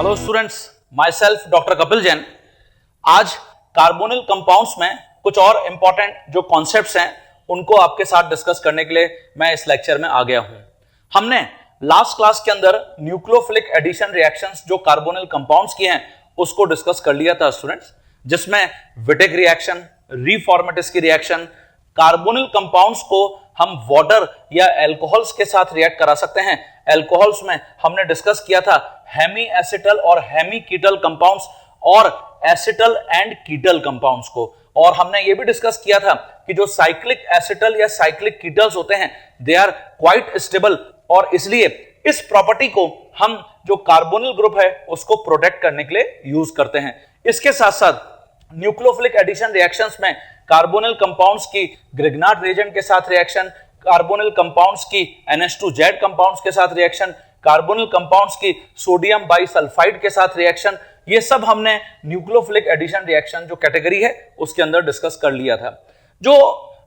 Hello students, my self doctor Kapil Jain. आज carbonyl compounds में कुछ और इंपॉर्टेंट जो कॉन्सेप्ट्स हैं उनको आपके साथ डिस्कस करने के लिए मैं इस लेक्चर में आ गया हूं। हमने लास्ट क्लास के अंदर न्यूक्लियोफिलिक एडिशन रिएक्शंस जो कार्बोनिल कंपाउंड्स की हैं उसको डिस्कस कर लिया था स्टूडेंट्स, जिसमें विटिक रिएक्शन, रीफॉर्मेटिस की रिएक्शन, कार्बोनिल कंपाउंड्स को हम वाटर या अल्कोहल्स के साथ रिएक्ट करा सकते हैं। अल्कोहल्स में हमने डिस्कस किया था हेमी एसिटल और हेमी कीटल कंपाउंड्स और एसिटल एंड कीटल कंपाउंड्स को, और हमने ये भी डिस्कस किया था कि जो साइक्लिक एसिटल या साइक्लिक कीटल्स होते हैं दे आर क्वाइट स्टेबल, और इसलिए इस प्रॉपर्टी को हम जो कार्बोनिल ग्रुप है उसको प्रोटेक्ट करने के लिए यूज करते हैं। इसके साथ साथ न्यूक्लियोफिलिक एडिशन रिएक्शंस में कार्बोनिल कंपाउंड्स की ग्रिग्नार्ड रिएजेंट के साथ रिएक्शन, कार्बोनिल कंपाउंड्स की NH2Z कंपाउंड्स के साथ रिएक्शन, कार्बोनिल कंपाउंड्स की सोडियम बाइसल्फाइड के साथ रिएक्शन, ये सब हमने न्यूक्लियोफिलिक एडिशन रिएक्शन जो कैटेगरी है उसके अंदर डिस्कस कर लिया था। जो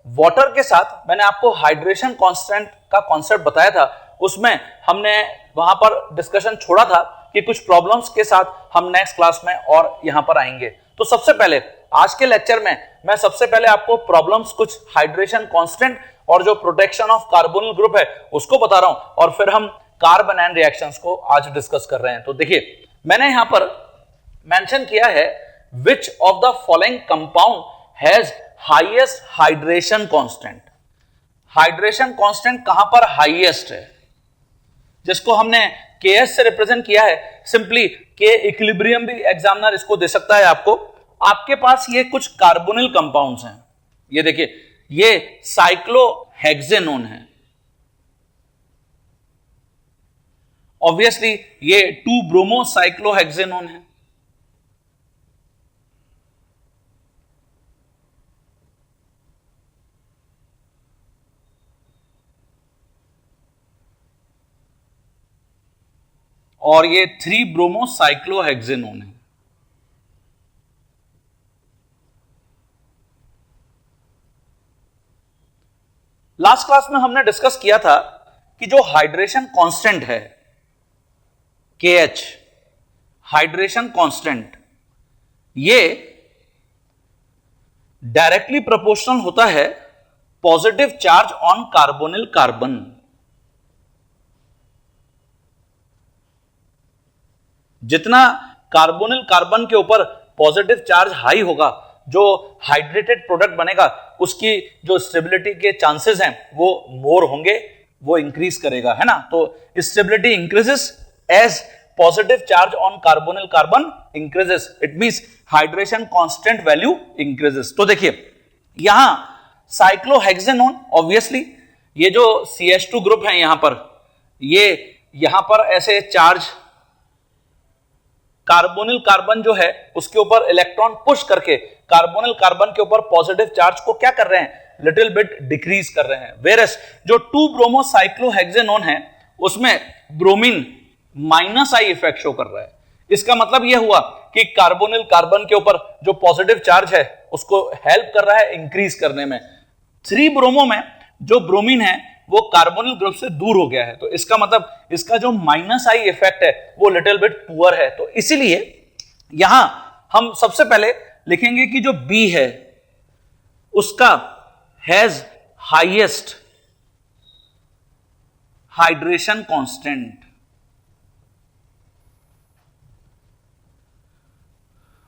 वाटर के साथ मैंने आपको हाइड्रेशन कांस्टेंट का कॉन्सेप्ट बताया था, उसमें हमने वहां पर डिस्कशन छोड़ा था कि कुछ प्रॉब्लम्स के साथ हम नेक्स्ट क्लास में और यहां पर आएंगे। तो सबसे पहले आज के लेक्चर में मैं सबसे पहले आपको प्रॉब्लम्स कुछ हाइड्रेशन कांस्टेंट और जो प्रोटेक्शन ऑफ कार्बोनिल ग्रुप है उसको बता रहा हूं, और फिर हम कार्बन एंड रिएक्शंस को आज डिस्कस कर रहे हैं। तो देखिए, मैंने यहां पर मेंशन किया है which of the following compound has highest hydration constant. Hydration constant कहां पर हाईएस्ट है, जिसको हमने Ks से रिप्रेजेंट किया है। सिंपली K इक्विलिब्रियम भी एग्जामिनर इसको दे सकता है आपको। आपके पास ये कुछ कार्बोनिल कंपाउंड्स हैं, ये देखिए, ये साइक्लोहेक्सेनोन है, ऑब्वियसली ये 2-ब्रोमोसाइक्लोहेक्सेनोन है, और ये 3-ब्रोमोसाइक्लोहेक्सेनोन है। लास्ट क्लास में हमने डिस्कस किया था कि जो हाइड्रेशन कांस्टेंट है KH, हाइड्रेशन कांस्टेंट, ये डायरेक्टली प्रोपोर्शनल होता है positive charge on carbonyl carbon. जितना कार्बोनिल कार्बन के ऊपर पॉजिटिव चार्ज हाई होगा, जो हाइड्रेटेड प्रोडक्ट बनेगा उसकी जो स्टेबिलिटी के चांसेस हैं वो मोर होंगे, वो इंक्रीज करेगा, है ना। तो stability increases as positive charge on carbonyl carbon increases, it means hydration constant value increases. तो देखिए, यहां साइक्लोहेक्सेनोन, ऑब्वियसली ये जो CH2 ग्रुप है यहां पर, ये यहां पर ऐसे चार्ज कार्बोनिल कार्बन जो है उसके ऊपर इलेक्ट्रॉन पुश करके कार्बोनिल कार्बन के ऊपर पॉजिटिव चार्ज को क्या कर रहे हैं, लिटिल बिट डिक्रीज कर रहे हैं। वेरस जो 2-ब्रोमोसाइक्लोहेक्सेनोन है उसमें ब्रोमीन -I इफेक्ट शो कर रहा है। इसका मतलब यह हुआ कि कार्बोनिल कार्बन के ऊपर जो पॉजिटिव चार्ज है उसको हेल्प कर रहा है इंक्रीज करने में। 3-ब्रोमो में जो ब्रोमीन है वो कार्बोनिल ग्रुप से दूर हो गया है, तो इसका मतलब इसका जो -I इफेक्ट है वो लिटिल बिट पुअर है। तो इसीलिए यहां हम सबसे पहले लिखेंगे कि जो B है उसका has highest hydration constant.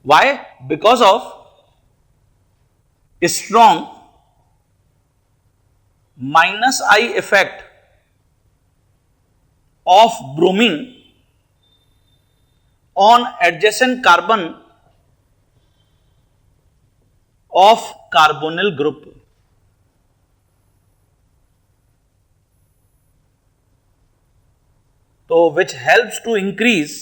Why? Because of strong -I effect of bromine on adjacent carbon of carbonyl group। तो which helps to increase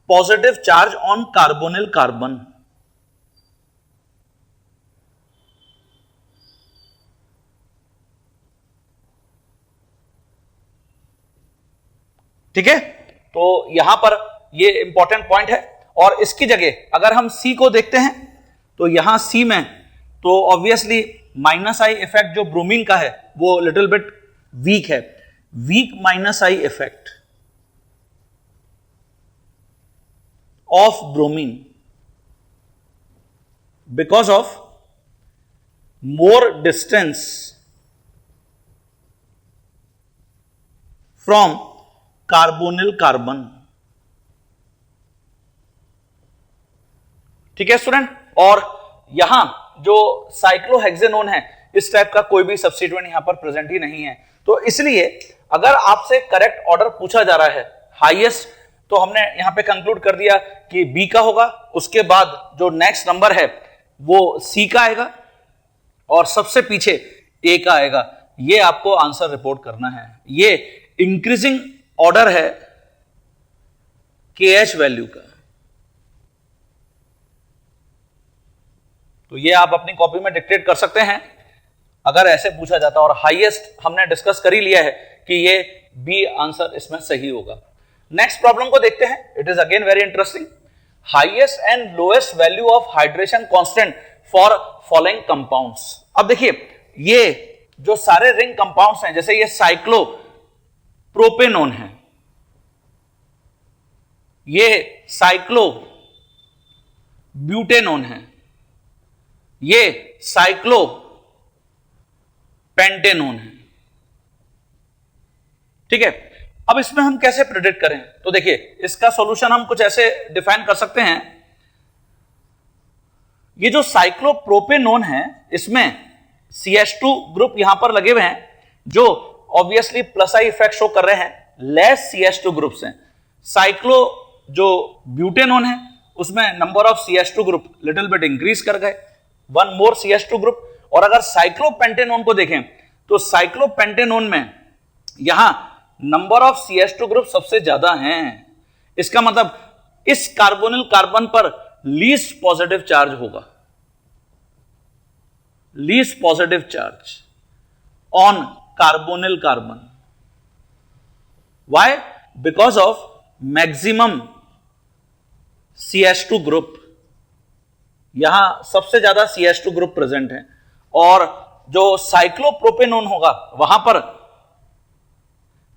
positive charge on carbonyl carbon। ठीक है, तो यहां पर ये इंपॉर्टेंट पॉइंट है। और इसकी जगह अगर हम सी को देखते हैं तो यहां सी में तो ऑब्वियसली -I इफेक्ट जो ब्रोमीन का है वो लिटिल बिट वीक है, weak minus I effect of bromine because of more distance from carbonyl carbon. ठीक है स्टूडेंट, और यहां जो साइक्लोहेक्सेनोन है इस टाइप का कोई भी सब्स्टिट्यूएंट यहां पर प्रेजेंट ही नहीं है। तो इसलिए अगर आपसे करेक्ट ऑर्डर पूछा जा रहा है हाईएस्ट, तो हमने यहां पे कंक्लूड कर दिया कि बी का होगा, उसके बाद जो नेक्स्ट नंबर है वो सी का आएगा और सबसे पीछे ए का आएगा। ये आपको आंसर रिपोर्ट करना है। ये इंक्रीजिंग ऑर्डर है केएच वैल्यू का। तो ये आप अपनी कॉपी में डिक्टेट कर सकते हैं अगर ऐसे पूछा जाता, और हाईएस्ट हमने डिस्कस कर ही लिया है कि ये बी आंसर इसमें सही होगा। नेक्स्ट प्रॉब्लम को देखते हैं। It is again very interesting. Highest and lowest value of hydration constant for following compounds. अब देखिए ये जो सारे रिंग कंपाउंड्स हैं, जैसे ये साइक्लो प्रोपेनोन है, ये साइक्लो ब्यूटेनोन है, ये साइक्लो पेंटेनोन है। ठीक है, अब इसमें हम कैसे प्रेडिक्ट करें? तो देखिए इसका सॉल्यूशन हम कुछ ऐसे डिफाइन कर सकते हैं। ये जो साइक्लोप्रोपेनोन है इसमें CH2 ग्रुप यहां पर लगे हुए हैं जो obviously plus I effect show कर रहे हैं, लेस CH2 ग्रुप्स हैं। साइक्लो जो ब्यूटेनोन है उसमें number of CH2 group little bit increase कर गए, वन मोर CH2 ग्रुप। और अगर साइक्लोपेंटेनोन को देखें तो साइक्लोपेंटेनोन में यहां नंबर ऑफ CH2 ग्रुप सबसे ज्यादा हैं। इसका मतलब इस कार्बोनिल कार्बन पर लीस्ट पॉजिटिव चार्ज होगा, least positive charge on carbonyl carbon. Why? Because of maximum CH2 group, यहां सबसे ज्यादा CH2 ग्रुप प्रेजेंट है, और जो साइक्लोप्रोपेनोन होगा वहां पर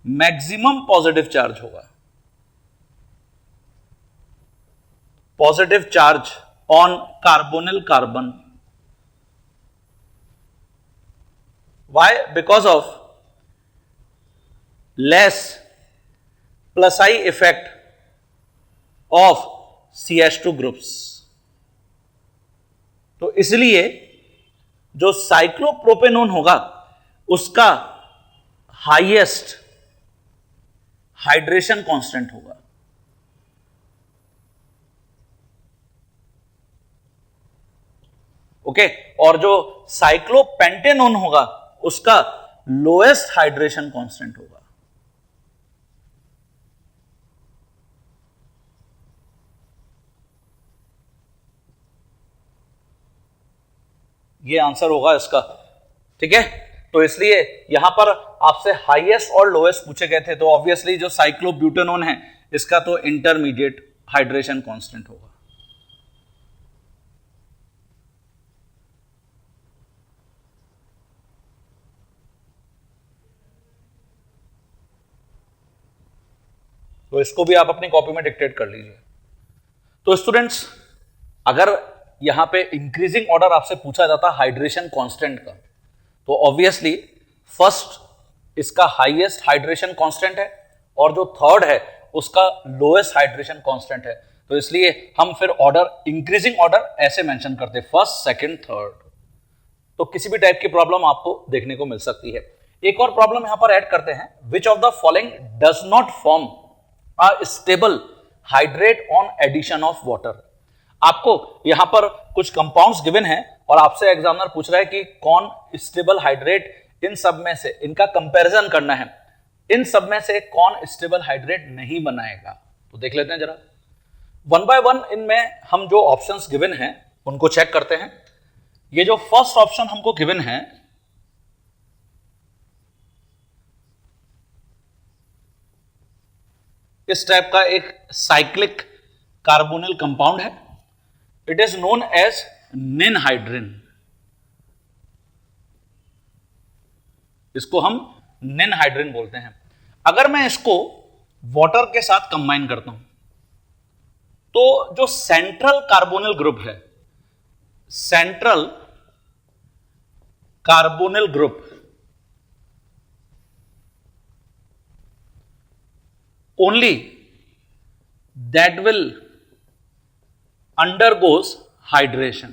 मैक्सिमम पॉजिटिव चार्ज होगा, positive charge on carbonyl carbon. Why? Because of less plus I effect of CH2 groups। तो इसलिए जो साइक्लोप्रोपेनोन होगा उसका हाईएस्ट हाइड्रेशन कांस्टेंट होगा। ओके, और जो साइक्लोपेंटेनोन होगा उसका लोएस्ट हाइड्रेशन कांस्टेंट होगा। ये आंसर होगा इसका। ठीक है, तो इसलिए यहां पर आपसे हाईएस्ट और लोएस्ट पूछे गए थे, तो ऑब्वियसली जो साइक्लोब्यूटेनोन है इसका तो इंटरमीडिएट हाइड्रेशन कांस्टेंट होगा। तो इसको भी आप अपनी कॉपी में डिक्टेट कर लीजिए। तो स्टूडेंट्स, अगर यहां पे इंक्रीजिंग ऑर्डर आपसे पूछा जाता हाइड्रेशन कांस्टेंट का, तो ऑब्वियसली फर्स्ट इसका हाईएस्ट हाइड्रेशन कांस्टेंट है और जो थर्ड है उसका लोएस्ट हाइड्रेशन कांस्टेंट है। तो इसलिए हम फिर ऑर्डर इंक्रीजिंग ऑर्डर ऐसे मेंशन करते, फर्स्ट, सेकंड, थर्ड। तो किसी भी टाइप की प्रॉब्लम आपको देखने को मिल सकती है। एक और प्रॉब्लम यहां पर ऐड करते हैं, which of the following does not form a stable hydrate on addition of water। आपको यहां पर कुछ कंपाउंड्स गिवन है और आपसे एग्जामिनर पूछ रहा है कि कौन स्टेबल हाइड्रेट, इन सब में से इनका कंपैरिजन करना है, इन सब में से कौन स्टेबल हाइड्रेट नहीं बनाएगा। तो देख लेते हैं जरा वन बाय वन। इनमें हम जो ऑप्शंस गिवन हैं उनको चेक करते हैं। ये जो फर्स्ट ऑप्शन हमको गिवन है, इस टाइप का एक साइक्लिक कार्बोनिल कंपाउंड है। It is known as ninhydrin. इसको हम निनहाइड्रिन बोलते हैं। अगर मैं इसको वाटर के साथ कंबाइन करता हूं तो जो सेंट्रल कार्बोनिल ग्रुप है, central carbonyl group only that will undergoes hydration।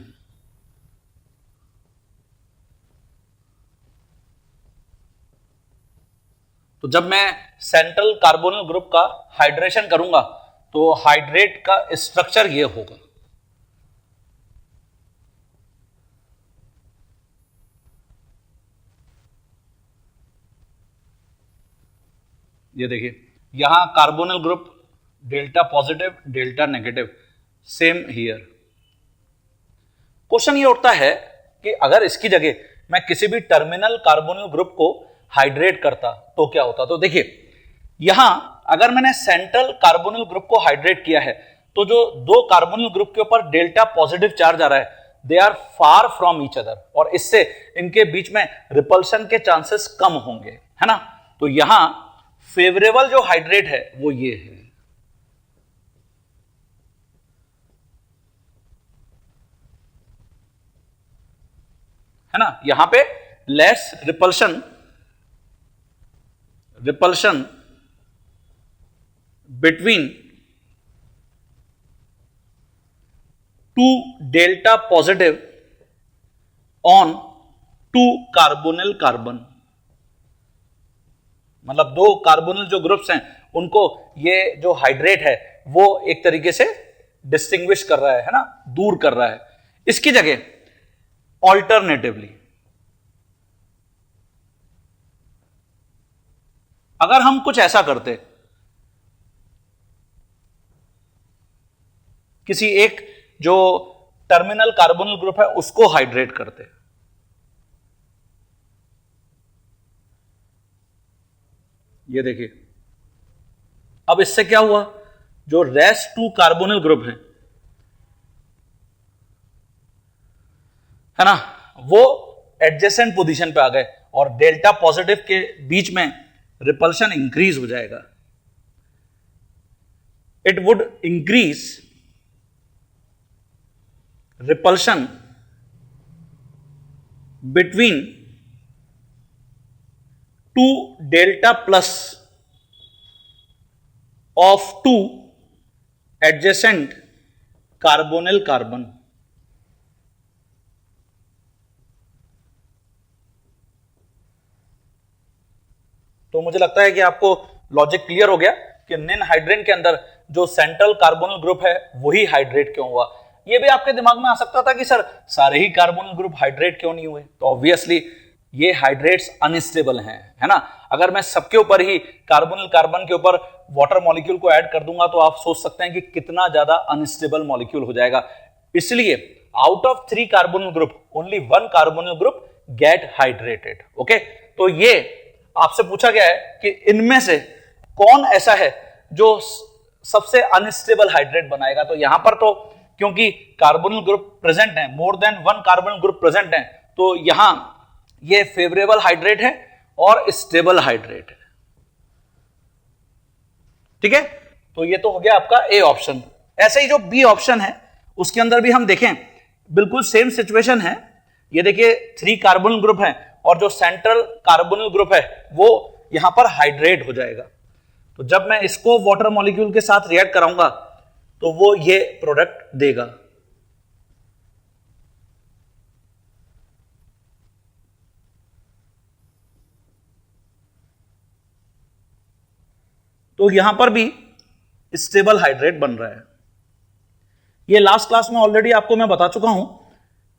तो जब मैं सेंट्रल कार्बोनिल ग्रुप का हाइड्रेशन करूंगा तो हाइड्रेट का स्ट्रक्चर ये होगा। ये देखिए यहां carbonyl group delta positive delta negative, same here. Question ये उठता है कि अगर इसकी जगह मैं किसी भी टर्मिनल कार्बोनिल ग्रुप को हाइड्रेट करता तो क्या होता। तो देखिए यहां अगर मैंने सेंट्रल कार्बोनिल ग्रुप को हाइड्रेट किया है तो जो दो कार्बोनिल ग्रुप के ऊपर डेल्टा पॉजिटिव चार्ज आ रहा है, they are far from each other, और इससे इनके बीच में रिपल्शन के चांसेस कम होंगे, है ना। तो यहां फेवरेबल जो हाइड्रेट है वो ये है ना। यहां पे less repulsion between two delta positive on two carbonyl carbon, मतलब दो कार्बोनिल जो ग्रुप्स हैं उनको ये जो हाइड्रेट है वो एक तरीके से डिस्टिंग्विश कर रहा है ना, दूर कर रहा है। इसकी जगह ऑल्टरनेटिवली अगर हम कुछ ऐसा करते, किसी एक जो टर्मिनल कार्बोनिल ग्रुप है उसको हाइड्रेट करते, ये देखिए अब इससे क्या हुआ, जो रेस्ट टू कार्बोनिल ग्रुप है ना, वो एडजेसेंट पोजीशन पे आ गए और डेल्टा पॉजिटिव के बीच में रिपल्शन इंक्रीज हो जाएगा। It would increase repulsion between two delta plus of two adjacent carbonyl carbon. तो मुझे लगता है कि आपको लॉजिक क्लियर हो गया कि निनहाइड्रिन के अंदर जो सेंट्रल कार्बोनिल ग्रुप है वही हाइड्रेट क्यों हुआ। ये भी आपके दिमाग में आ सकता था कि सर सारे ही कार्बोनिल ग्रुप हाइड्रेट क्यों नहीं हुए। तो ऑब्वियसली ये हाइड्रेट्स अनस्टेबल हैं, है ना। अगर मैं सबके ऊपर ही कार्बोनिल कार्बन के ऊपर वाटर मॉलिक्यूल को ऐड कर दूंगा तो आप सोच सकते हैं कि कितना ज्यादा अनस्टेबल मॉलिक्यूल हो जाएगा। इसलिए out of 3 carbonyl group only 1 carbonyl group get hydrated. Okay, तो ये आपसे पूछा गया है कि इनमें से कौन ऐसा है जो सबसे अनस्टेबल हाइड्रेट बनाएगा। तो यहां पर तो क्योंकि कार्बोनिल ग्रुप प्रेजेंट है, more than 1 carbonyl group present है, तो यहां ये फेवरेबल हाइड्रेट है और स्टेबल हाइड्रेट है। ठीक है, तो ये तो हो गया आपका ए ऑप्शन। ऐसे ही जो बी ऑप्शन है उसके अंदर भी हम देखें बिल्कुल सेम सिचुएशन है। ये देखिए 3 कार्बोनिल ग्रुप है और जो सेंट्रल कार्बोनिल ग्रुप है वो यहां पर हाइड्रेट हो जाएगा। तो जब मैं इसको वाटर मॉलिक्यूल के साथ रिएक्ट कराऊंगा तो वो ये प्रोडक्ट देगा। तो यहां पर भी स्टेबल हाइड्रेट बन रहा है। ये लास्ट क्लास में ऑलरेडी आपको मैं बता चुका हूं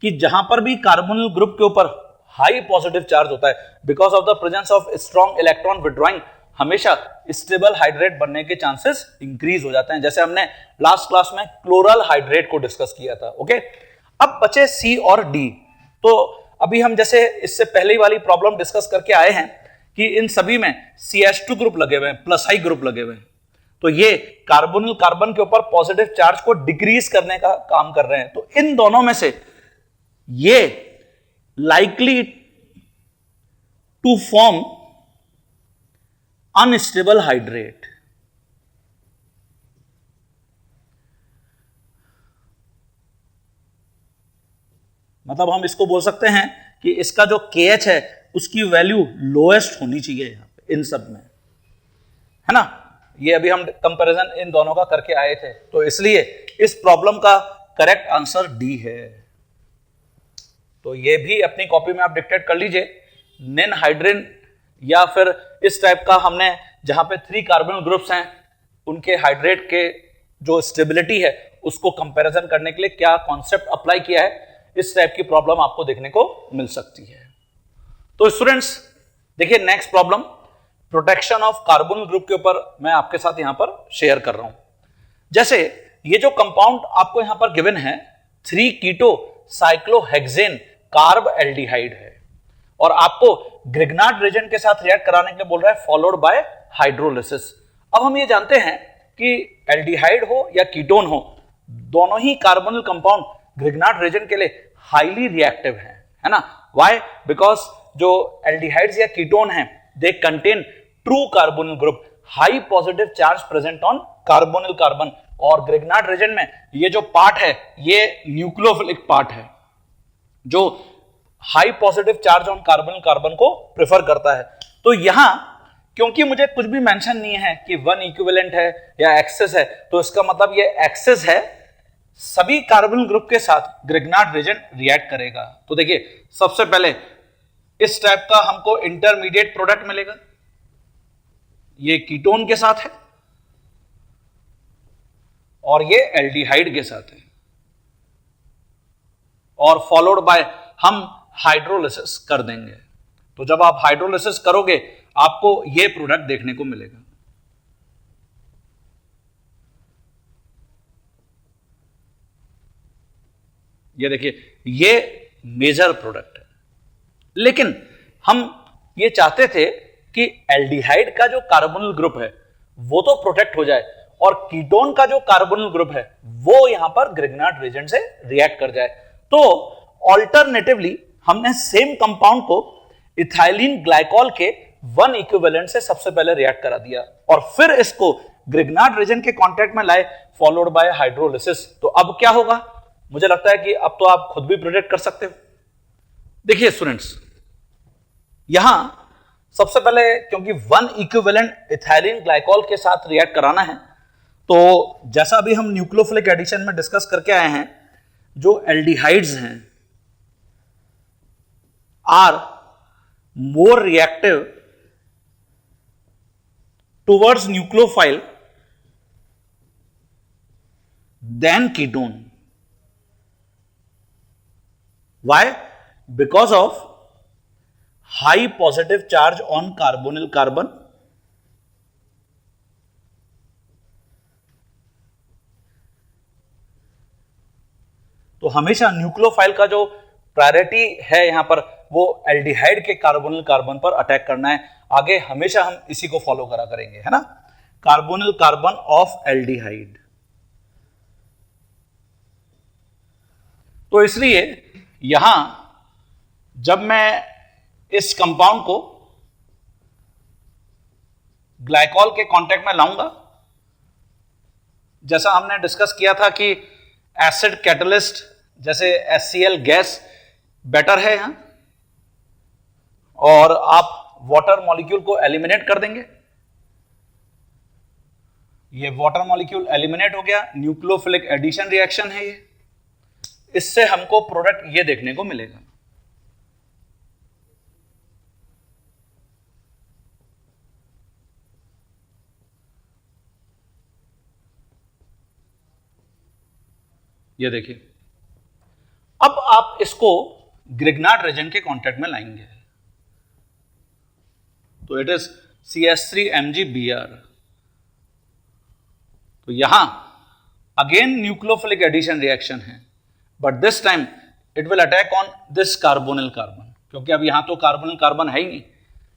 कि जहां पर भी कार्बोनिल ग्रुप के ऊपर हाई पॉजिटिव चार्ज होता है, because of the presence of strong electron withdrawing, हमेशा स्टेबल हाइड्रेट बनने के चांसेस इंक्रीज हो जाते हैं। जैसे हमने लास्ट क्लास में क्लोरल हाइड्रेट को डिस्कस किया था। ओके, अब बचे सी और डी। तो अभी हम जैसे इससे पहले वाली प्रॉब्लम डिस्कस करके आए हैं कि इन सभी में CH2 ग्रुप लगे हुए हैं, प्लस आई ग्रुप लगे हुए हैं। तो ये कार्बोनिल कार्बन के ऊपर पॉजिटिव चार्ज को डिक्रीज करने का काम कर रहे हैं। तो इन दोनों में से ये likely to form unstable hydrate. मतलब हम इसको बोल सकते हैं कि इसका जो KH है उसकी वैल्यू लोएस्ट होनी चाहिए यहां पे इन सब में, है ना। ये अभी हम कंपैरिजन इन दोनों का करके आए थे, तो इसलिए इस प्रॉब्लम का करेक्ट आंसर डी है। तो ये भी अपनी कॉपी में आप डिक्टेट कर लीजिए। निन हाइड्रिन या फिर इस टाइप का हमने जहां पे 3 कार्बोनिल ग्रुप्स हैं उनके हाइड्रेट के जो स्टेबिलिटी है उसको कंपैरिजन करने के लिए क्या कॉन्सेप्ट अप्लाई किया है, इस टाइप की प्रॉब्लम आपको देखने को मिल सकती है। तो स्टूडेंट्स देखिए next problem protection of carbonyl group के ऊपर मैं आपके साथ यहां पर शेयर कर रहा हूं। जैसे ये जो कंपाउंड आपको यहां पर गिवन है 3 कीटो साइक्लोहेक्सेन कार्ब एल्डिहाइड है और आपको ग्रिग्नार्ड रीजन के साथ रिएक्ट कराने के लिए बोल रहा है फॉलोड बाय हाइड्रोलिसिस। अब हम ये जानते हैं कि एल्डिहाइड हो या कीटोन हो, दोनों ही कार्बोनिल कंपाउंड ग्रिग्नार्ड रीजन के लिए हाईली रिएक्टिव है ना। व्हाई? बिकॉज जो एल्डिहाइड्स या कीटोन हैं they contain true carbonyl group, high positive charge present on carbonyl carbon, और ग्रिग्नार्ड रीजन में ये जो पार्ट है ये न्यूक्लियोफिलिक पार्ट है जो high positive charge on carbonyl carbon को प्रेफर करता है। तो यहां क्योंकि मुझे कुछ भी मेंशन नहीं है कि 1 इक्विवेलेंट है या एक्सेस है, तो इसका मतलब ये एक्सेस है, सभी कार्बोनिल ग्रुप के साथ ग्रिग्नार्ड रीजन रिएक्ट करेगा। तो देखिए सबसे पहले इस टाइप का हमको इंटरमीडिएट प्रोडक्ट मिलेगा, ये कीटोन के साथ है और ये एल्डिहाइड के साथ है, और फॉलोड बाय हम हाइड्रोलिसिस कर देंगे। तो जब आप हाइड्रोलिसिस करोगे आपको ये प्रोडक्ट देखने को मिलेगा। ये देखिए ये मेजर प्रोडक्ट है, लेकिन हम ये चाहते थे कि एल्डिहाइड का जो कार्बोनिल ग्रुप है वो तो प्रोटेक्ट हो जाए और कीटोन का जो कार्बोनिल ग्रुप है वो यहां पर ग्रिग्नार्ड रीजन से रिएक्ट कर जाए। तो ऑल्टरनेटिवली हमने सेम कंपाउंड को इथाइलिन ग्लाइकॉल के 1 इक्विवेलेंट से सबसे पहले रिएक्ट करा दिया और फिर इसको ग्रिग्नार्ड रीजन के कांटेक्ट में लाए फॉलोड बाय हाइड्रोलिसिस। तो अब क्या होगा, मुझे लगता है कि अब तो आप खुद भी प्रेडिक्ट कर सकते हो। देखिए स्टूडेंट्स यहां सबसे पहले क्योंकि 1 इक्विवेलेंट इथाइलिन ग्लाइकॉल के साथ रिएक्ट कराना है, तो जैसा अभी हम न्यूक्लियोफिलिक एडिशन में डिस्कस करके आए हैं, जो एल्डिहाइड्स हैं are more reactive towards nucleophile than ketone. Why? Because of high positive charge on carbonyl carbon तो हमेशा न्यूक्लियोफाइल का जो प्रायोरिटी है यहां पर वो एल्डिहाइड के कार्बोनिल कार्बन पर अटैक करना है। आगे हमेशा हम इसी को फॉलो करा करेंगे, है ना, कार्बोनिल कार्बन ऑफ एल्डिहाइड। तो इसलिए यहां जब मैं इस कंपाउंड को ग्लाइकॉल के कांटेक्ट में लाऊंगा, जैसा हमने डिस्कस किया था कि एसिड कैटलिस्ट जैसे HCl गैस बेटर है यहां, और आप वाटर मॉलिक्यूल को एलिमिनेट कर देंगे। ये वाटर मॉलिक्यूल एलिमिनेट हो गया, न्यूक्लियोफिलिक एडिशन रिएक्शन है ये, इससे हमको प्रोडक्ट ये देखने को मिलेगा। ये देखिए अब आप इसको ग्रिग्नार्ड रीजन के कांटेक्ट में लाएंगे, तो इट इज CH3MgBr। तो यहां अगेन न्यूक्लियोफिलिक एडिशन रिएक्शन है, but this time it will attack on this carbonyl carbon, क्योंकि अब यहां तो कार्बोनिल कार्बन है ही नहीं,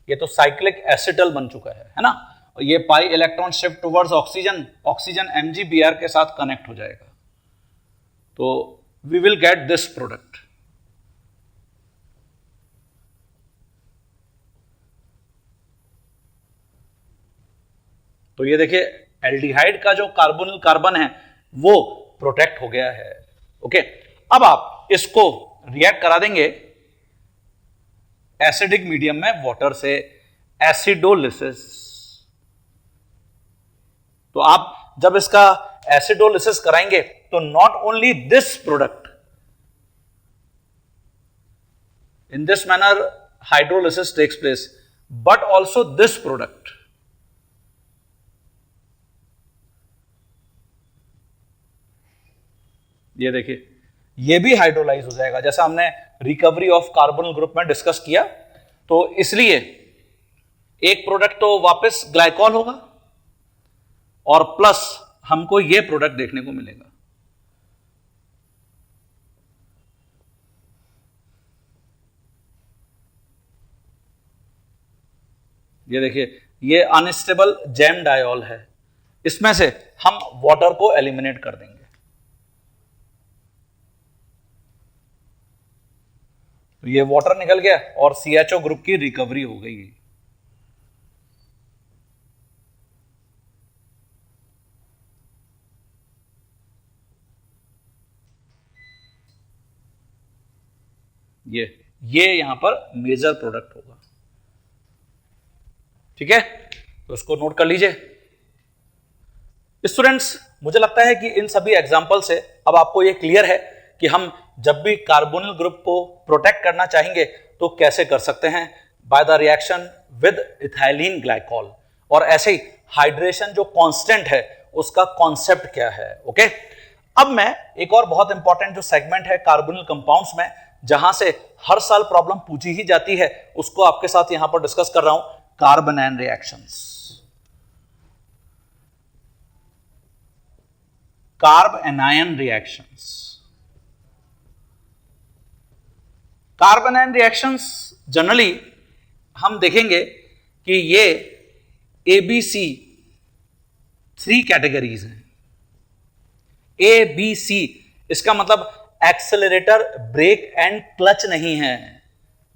ये तो साइक्लिक एसिटल बन चुका है ना, और ये pi electron shift towards oxygen, oxygen MgBr के साथ कनेक्ट हो जाएगा, तो we will get this product. तो ये देखिए एल्डिहाइड का जो कार्बोनिल कार्बन है वो प्रोटेक्ट हो गया है। ओके, अब आप इसको रिएक्ट करा देंगे एसिडिक मीडियम में वाटर से, एसिडोलिसिस। तो आप जब इसका एसिडोलिसिस कराएंगे तो not only this product, in this manner hydrolysis takes place, but also this product, ये देखिए ये भी हाइड्रोलाइज हो जाएगा, जैसा हमने रिकवरी ऑफ कार्बोनिल ग्रुप में डिस्कस किया। तो इसलिए एक प्रोडक्ट तो वापस ग्लाइकॉल होगा और प्लस हमको ये प्रोडक्ट देखने को मिलेगा। ये देखिए ये अनस्टेबल जैम डायोल है, इसमें से हम वाटर को एलिमिनेट कर देंगे। तो ये वाटर निकल गया और CHO ग्रुप की रिकवरी हो गई। ये यहां पर मेजर प्रोडक्ट होगा। ठीक है, तो इसको नोट कर लीजिए। स्टूडेंट्स, मुझे लगता है कि इन सभी एग्जाम्पल से अब आपको ये क्लियर है कि हम जब भी कार्बोनिल ग्रुप को प्रोटेक्ट करना चाहेंगे तो कैसे कर सकते हैं, by the reaction with ethylene glycol. और ऐसे ही हाइड्रेशन जो कांस्टेंट है उसका कॉन्सेप्ट क्या है। ओके, अब मैं एक और बहुत इंपॉर्टेंट जो सेगमेंट है कार्बोनिल कंपाउंड्स में, जहां से हर साल प्रॉब्लम पूछी ही जाती है, उसको आपके साथ यहां पर डिस्कस कर रहा हूं, carbanion reactions. Carbanion reactions. Carbanion reactions generally हम देखेंगे कि ये ABC 3 कैटेगरीज हैं। ABC इसका मतलब एक्सेलरेटर, ब्रेक एंड क्लच नहीं है।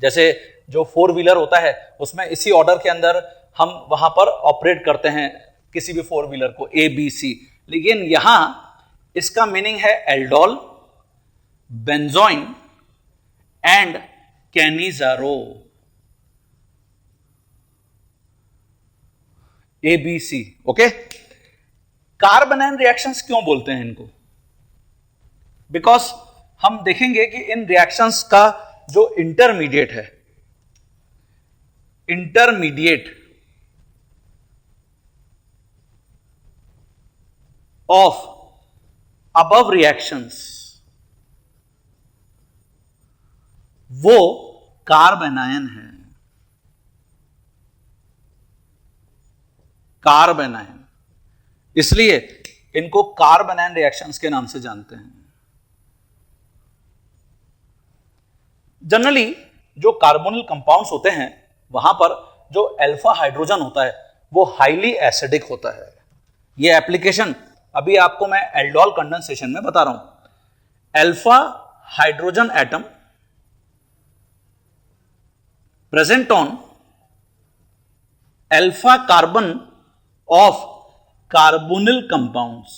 जैसे जो 4 व्हीलर होता है उसमें इसी ऑर्डर के अंदर हम वहां पर ऑपरेट करते हैं किसी भी 4 व्हीलर को, ABC। लेकिन यहां इसका मीनिंग है aldol, benzoin and Cannizzaro. ABC। Okay, carbanion reactions क्यों बोलते हैं इनको? बिकॉज हम देखेंगे कि इन रिएक्शंस का जो इंटरमीडिएट है, इंटरमीडिएट ऑफ अबव रिएक्शंस वो कार्ब एनायन है। कार्ब एनायन, इसलिए इनको कार्ब एनायन रिएक्शंस के नाम से जानते हैं। जनरली जो कार्बोनिल कंपाउंड्स होते हैं वहां पर जो अल्फा हाइड्रोजन होता है वो हाईली एसिडिक होता है। ये एप्लीकेशन अभी आपको मैं एल्डोल कंडेंसेशन में बता रहा हूं। Alpha hydrogen atom present on alpha carbon of carbonyl compounds।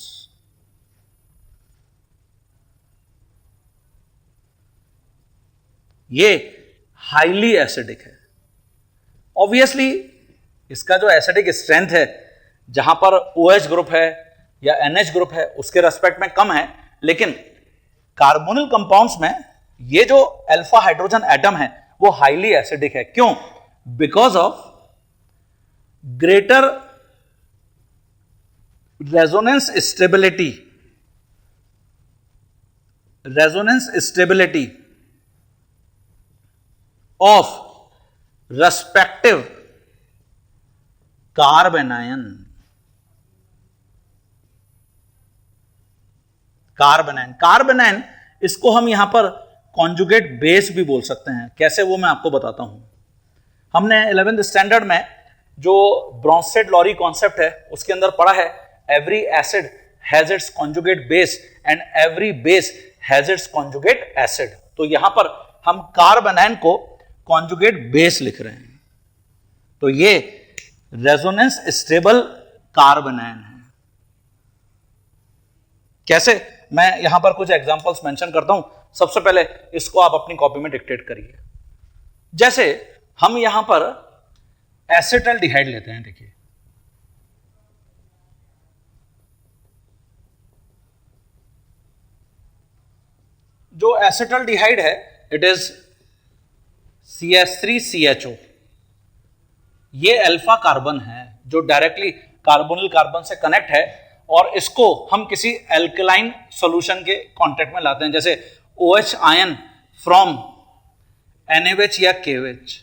ये हाईली एसिडिक है। ऑब्वियसली इसका जो एसिडिक स्ट्रेंथ है जहां पर OH ग्रुप है या NH ग्रुप है उसके रेस्पेक्ट में कम है, लेकिन कार्बोनिल कंपाउंड्स में ये जो अल्फा हाइड्रोजन एटम है वो हाईली एसिडिक है। क्यों? Because of greater resonance stability, resonance stability of respective carb anion. Carb anion, carb anion इसको हम यहां पर कॉन्जुगेट बेस भी बोल सकते हैं। कैसे, वो मैं आपको बताता हूं। हमने 11th स्टैंडर्ड में जो ब्रॉन्स्टेड लॉरी कॉन्सेप्ट है उसके अंदर पढ़ा है, every acid has its conjugate base and every base has its conjugate acid. तो यहां पर हम कार्ब एनायन को कॉन्जुगेट बेस लिख रहे हैं। तो ये रेजोनेंस स्टेबल कार्बोनैन है। कैसे, मैं यहां पर कुछ एग्जांपल्स मेंशन करता हूं। सबसे पहले इसको आप अपनी कॉपी में डिक्टेट करिए। जैसे हम यहां पर एसिटल्डिहाइड लेते हैं, देखिए जो एसिटल्डिहाइड है इट इज CH3CHO। ये अल्फा कार्बन है जो डायरेक्टली कार्बोनिल कार्बन से कनेक्ट है, और इसको हम किसी एल्कलाइन सॉल्यूशन के कांटेक्ट में लाते हैं, जैसे OH आयन फ्रॉम NaOH या KOH।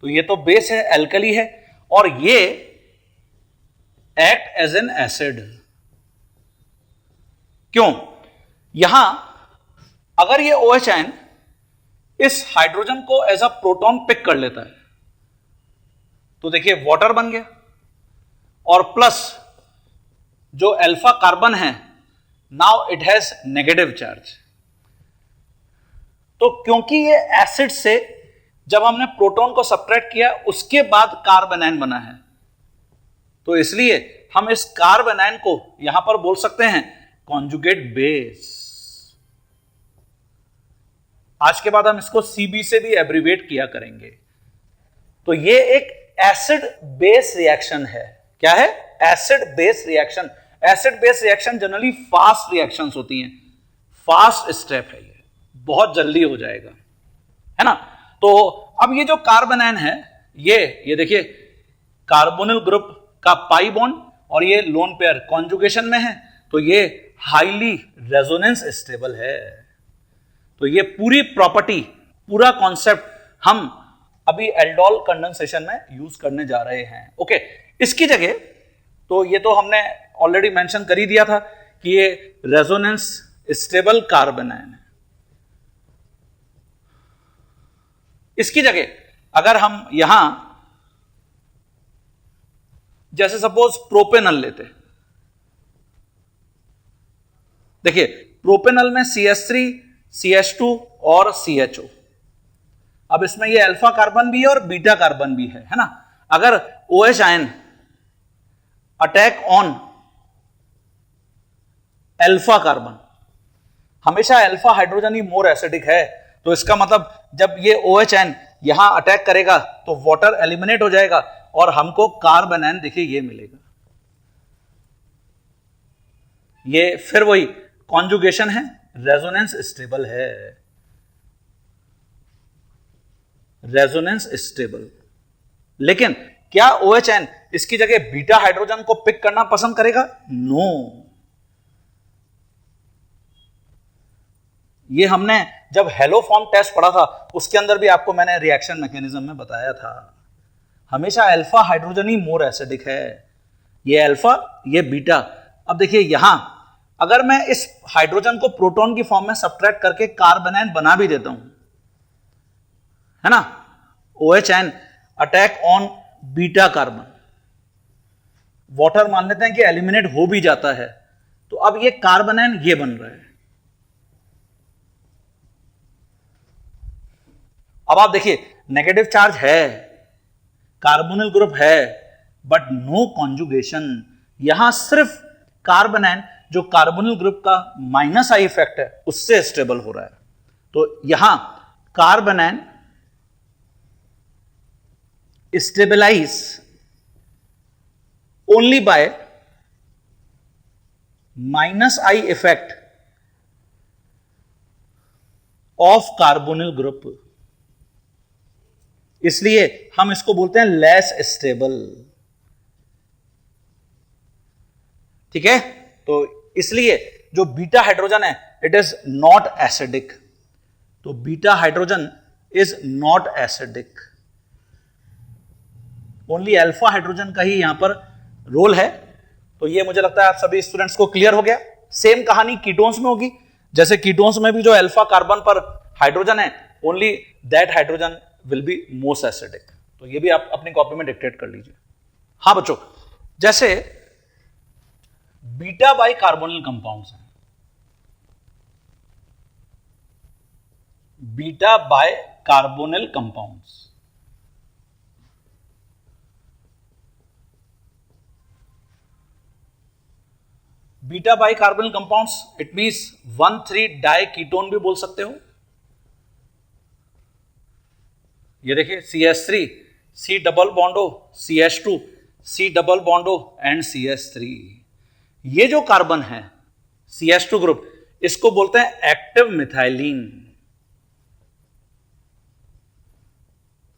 तो ये तो बेस है, एल्कली है, और ये एक्ट एज एन एसिड। क्यों? यहां अगर ये OH आयन इस हाइड्रोजन को एज अ प्रोटॉन पिक कर लेता है तो देखिए वाटर बन गया, और प्लस जो अल्फा कार्बन है now it has negative charge. तो क्योंकि ये एसिड से जब हमने प्रोटॉन को सब्ट्रैक्ट किया उसके बाद कार्बोनैन बना है, तो इसलिए हम इस कार्बोनैन को यहां पर बोल सकते हैं कॉन्जुगेट बेस। आज के बाद हम इसको CB से भी एब्रिविएट किया करेंगे। तो ये एक एसिड बेस रिएक्शन है। क्या है? Acid base reaction. Acid base reaction generally fast reactions होती हैं, फास्ट स्टेप है, ये बहुत जल्दी हो जाएगा, है ना। तो अब ये जो कार्बोनैन है ये देखिए कार्बोनिल ग्रुप का पाई बॉन्ड और ये लोन पेयर कॉन्जुगेशन में है, तो ये हाईली रेजोनेंस स्टेबल है। तो ये पूरी प्रॉपर्टी, पूरा कॉन्सेप्ट हम अभी एल्डोल कंडेंसेशन में यूज करने जा रहे हैं। ओके, इसकी जगह तो ये तो हमने ऑलरेडी मेंशन कर ही दिया था कि ये रेजोनेंस स्टेबल कार्बोनैन है। इसकी जगह अगर हम यहां जैसे सपोज प्रोपेनल लेते, देखिए प्रोपेनल में CH3 CH2 और CHO। अब इसमें ये अल्फा कार्बन भी है और बीटा कार्बन भी है ना। अगर OH ion attack on alpha carbon, हमेशा अल्फा हाइड्रोजन ही मोर एसिडिक है, तो इसका मतलब जब ये OH आयन यहां अटैक करेगा तो वाटर एलिमिनेट हो जाएगा और हमको कार्बोनैन देखिए ये मिलेगा। ये फिर वही कॉन्जुगेशन है, रेजोनेंस स्टेबल है, रेजोनेंस स्टेबल। लेकिन क्या OH आयन इसकी जगह बीटा हाइड्रोजन को पिक करना पसंद करेगा? नो। ये हमने जब हेलोफॉर्म टेस्ट पढ़ा था उसके अंदर भी आपको मैंने रिएक्शन मैकेनिज्म में बताया था, हमेशा अल्फा हाइड्रोजन ही मोर एसिडिक है, ये अल्फा ये बीटा। अब देखिए यहां अगर मैं इस हाइड्रोजन को प्रोटॉन की फॉर्म में सब्ट्रैक्ट करके कार्बोनैन बना भी देता हूं, है ना, OH ion attack on beta carbon, water मान लेते हैं कि एलिमिनेट हो भी जाता है, तो अब ये कार्बोनैन ये बन रहा है। अब आप देखिए नेगेटिव चार्ज है, कार्बोनिल ग्रुप है, बट नो कॉन्जुगेशन। यहां सिर्फ कार्बोनैन जो कार्बोनिल ग्रुप का -I इफेक्ट है उससे स्टेबल हो रहा है। तो यहां carbanion stabilize only by -I effect of carbonyl group, इसलिए हम इसको बोलते हैं लेस स्टेबल। ठीक है, तो इसलिए जो बीटा हाइड्रोजन है इट इज नॉट एसिडिक, तो beta hydrogen is not acidic, only alpha hydrogen का ही यहां पर रोल है। तो ये मुझे लगता है आप सभी स्टूडेंट्स को क्लियर हो गया। सेम कहानी कीटोन्स में होगी, जैसे कीटोन्स में भी जो अल्फा कार्बन पर हाइड्रोजन है only that hydrogen will be most acidic. तो ये भी आप अपनी कॉपी में डिक्टेट कर लीजिए। हाँ बच्चों, जैसे बीटा बाई कार्बोनिल कंपाउंड्स हैं, beta bi carbonyl compounds, beta bi carbonyl compounds it means 1,3 di ketone भी बोल सकते हो। ये देखिए CH3, C double bond O, CH2, C double bond O and CH3। ये जो कार्बन है CH2 ग्रुप, इसको बोलते हैं एक्टिव मिथाइलिन।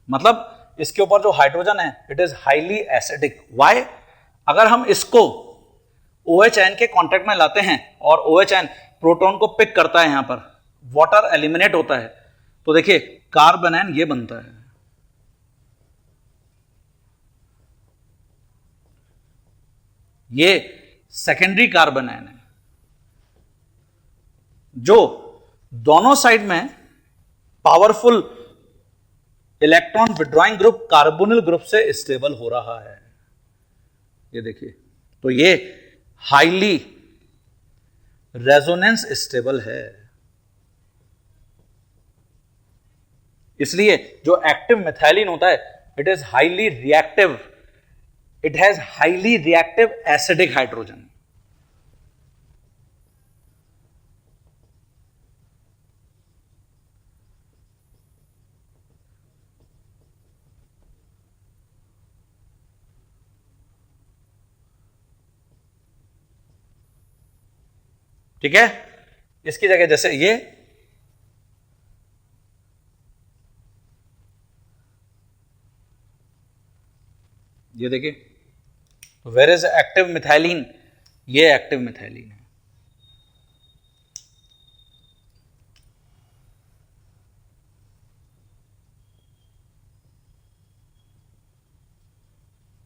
मतलब इसके ऊपर जो हाइड्रोजन है it is highly acidic. Why? अगर हम इसको OHN के कांटेक्ट में लाते हैं और OHN प्रोटॉन को पिक करता है, यहां पर वाटर एलिमिनेट होता है, तो देखिए कार्बोनेन ये बनता है। ये सेकेंडरी कार्बोनेन है जो दोनों साइड में powerful electron withdrawing group carbonyl group से स्टेबल हो रहा है। ये देखिए, तो ये हाईली रेजोनेंस स्टेबल है। इसलिए जो एक्टिव मिथाइलिन होता है it is highly reactive, it has highly reactive acidic hydrogen. ठीक है, इसकी जगह जैसे ये देखिए, वेयर इज एक्टिव मिथाइलिन, ये एक्टिव मिथाइलिन है।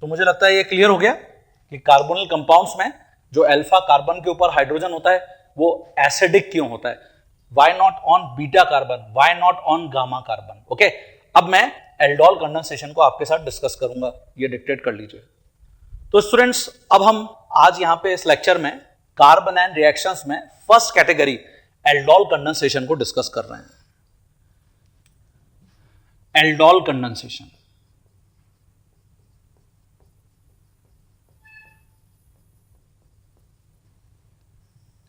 तो मुझे लगता है ये क्लियर हो गया कि कार्बोनिल कंपाउंड्स में जो अल्फा कार्बन के ऊपर हाइड्रोजन होता है वो एसिडिक क्यों होता है। Why not on beta carbon, why not on gamma carbon. Okay, अब मैं एल्डोल कंडेंसेशन को आपके साथ डिस्कस करूंगा, ये डिक्टेट कर लीजिए। तो स्टूडेंट्स, अब हम आज यहां पे इस लेक्चर में कार्बोनेन रिएक्शंस में फर्स्ट कैटेगरी एल्डोल कंडेंसेशन को डिस्कस कर रहे हैं। एल्डोल कंडेंसेशन,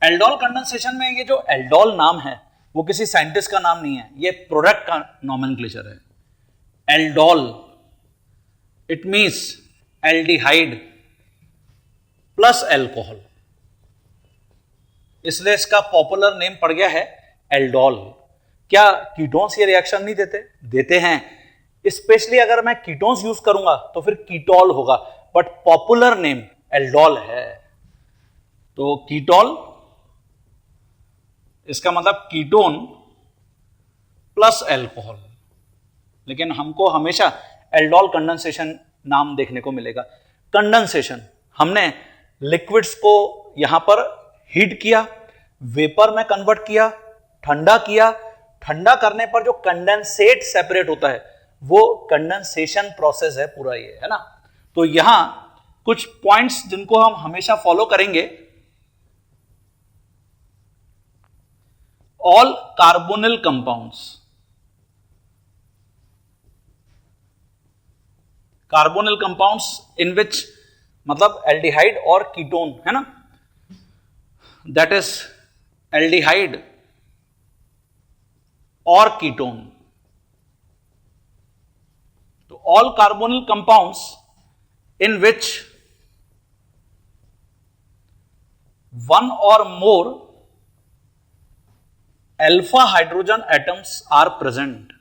एल्डोल कंडेंसेशन में ये जो एल्डोल नाम है वो किसी साइंटिस्ट का नाम नहीं है, ये प्रोडक्ट का नॉमेनक्लेचर है। Aldol it means aldehyde plus alcohol, इसलिए इसका पॉपुलर नेम पड़ गया है एल्डोल। क्या कीटोन्स ये रिएक्शन नहीं देते? देते हैं। स्पेशली अगर मैं कीटोन्स यूज करूंगा तो फिर कीटोल होगा, बट पॉपुलर नेम एल्डोल है। तो कीटोल, इसका मतलब कीटोन प्लस अल्कोहल, लेकिन हमको हमेशा एल्डोल कंडेंसेशन नाम देखने को मिलेगा। कंडेंसेशन, हमने लिक्विड्स को यहां पर हीट किया, वेपर में कन्वर्ट किया, ठंडा किया, ठंडा करने पर जो कंडेंसेट सेपरेट होता है वो कंडेंसेशन प्रोसेस है पूरा, ये है ना। तो यहां कुछ पॉइंट्स जिनको हम हमेशा फॉलो करेंगे। all carbonyl compounds, carbonyl compounds in which मतलब एल्डिहाइड और कीटोन है ना, दैट इज एल्डिहाइड और कीटोन। तो all carbonyl compounds in which one or more alpha hydrogen atoms are present.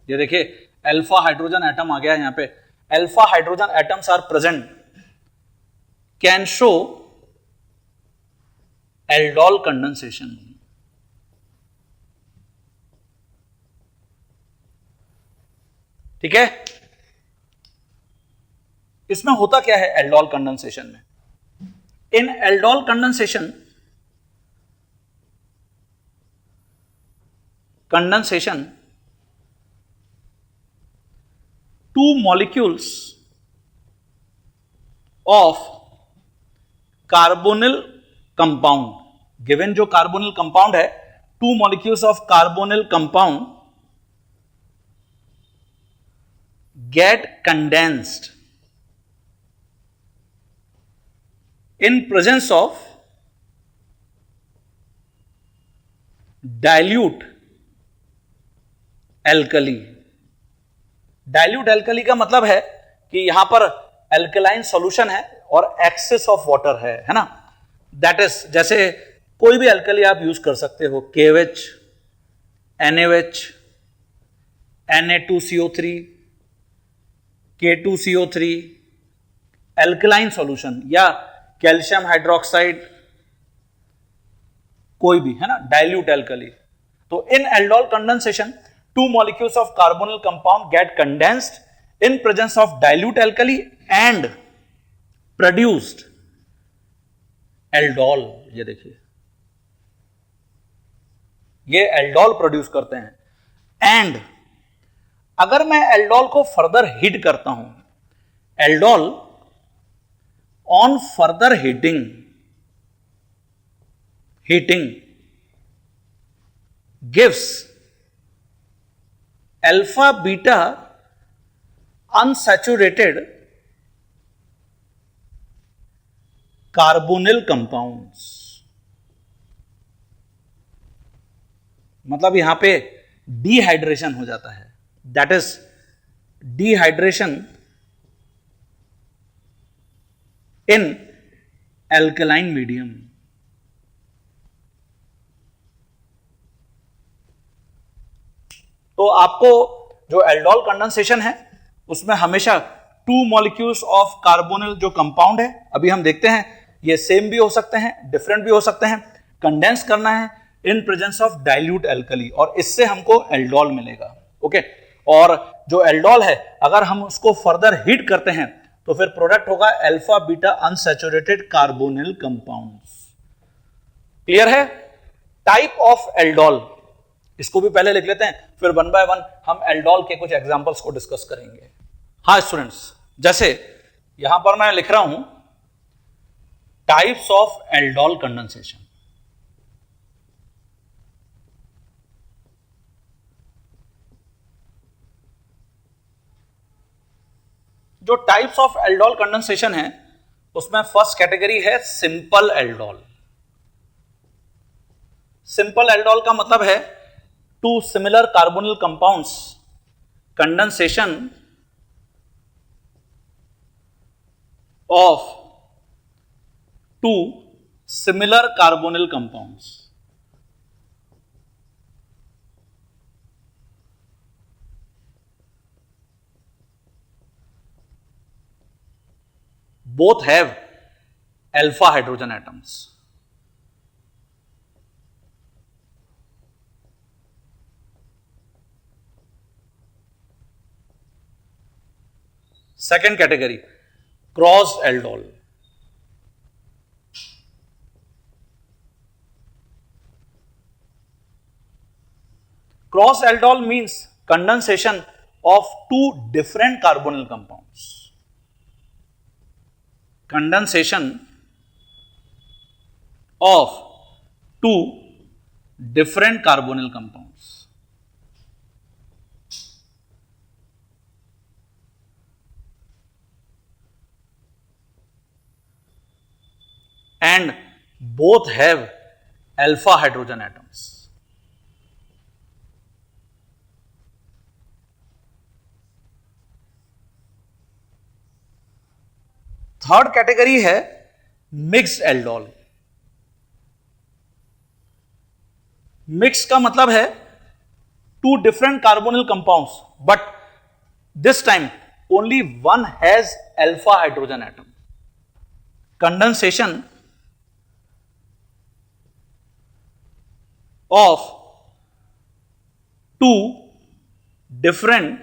ये देखिए अल्फा हाइड्रोजन एटम आ गया है यहां पे, alpha hydrogen atoms are present can show aldol condensation. ठीक है, इसमें होता क्या है एल्डोल कंडेंसेशन में? In aldol condensation, two molecules of carbonyl compound, given जो carbonyl compound है, two molecules of carbonyl compound get condensed in presence of dilute alkali. Dilute alkali का मतलब है कि यहां पर एल्कलाइन सॉल्यूशन है और एक्सेस ऑफ वाटर है ना. दैट इज, जैसे कोई भी एल्कली आप यूज कर सकते हो, KOH, NaOH, Na2CO3, K2CO3, alkaline solution या कैल्शियम हाइड्रोक्साइड, कोई भी है ना, डाइल्यूट एल्कली. तो in aldol condensation two molecules of carbonyl compound get condensed in presence of dilute alkali and produced aldol. ये देखिए, ये एल्डोल प्रोड्यूस करते हैं. एंड अगर मैं एल्डोल को फर्दर हीट करता हूं, aldol on further heating gives alpha beta unsaturated carbonyl compounds. मतलब यहां पे डिहाइड्रेशन हो जाता है. That is dehydration in alkaline medium. तो आपको जो एल्डोल कंडेंसेशन है उसमें हमेशा टू मॉलिक्यूल्स ऑफ कार्बोनिल जो कंपाउंड है, अभी हम देखते हैं ये सेम भी हो सकते हैं, डिफरेंट भी हो सकते हैं, कंडेंस करना है in presence of dilute alkali और इससे हमको एल्डोल मिलेगा. ओके. और जो एल्डोल है अगर हम उसको फर्दर हीट करते हैं तो फिर प्रोडक्ट होगा alpha beta unsaturated carbonyl compounds. Clear है? टाइप ऑफ एल्डोल, इसको भी पहले लिख लेते हैं, फिर वन बाय वन हम एल्डोल के कुछ एग्जांपल्स को डिस्कस करेंगे. हाँ स्टूडेंट्स, जैसे यहां पर मैं लिख रहा हूं टाइप्स ऑफ एल्डोल कंडेंसेशन. जो टाइप्स ऑफ एल्डोल कंडेंसेशन है उसमें फर्स्ट कैटेगरी है सिंपल एल्डोल. सिंपल एल्डोल का मतलब है two similar carbonyl compounds condensation of two similar carbonyl compounds. Both have alpha hydrogen atoms. Second category, cross aldol. Cross aldol means condensation of two different carbonyl compounds. Condensation of two different carbonyl compounds. And both have alpha hydrogen atoms. Third category है mixed aldol. Mix का मतलब है two different carbonyl compounds but this time only one has alpha hydrogen atom. Condensation of two different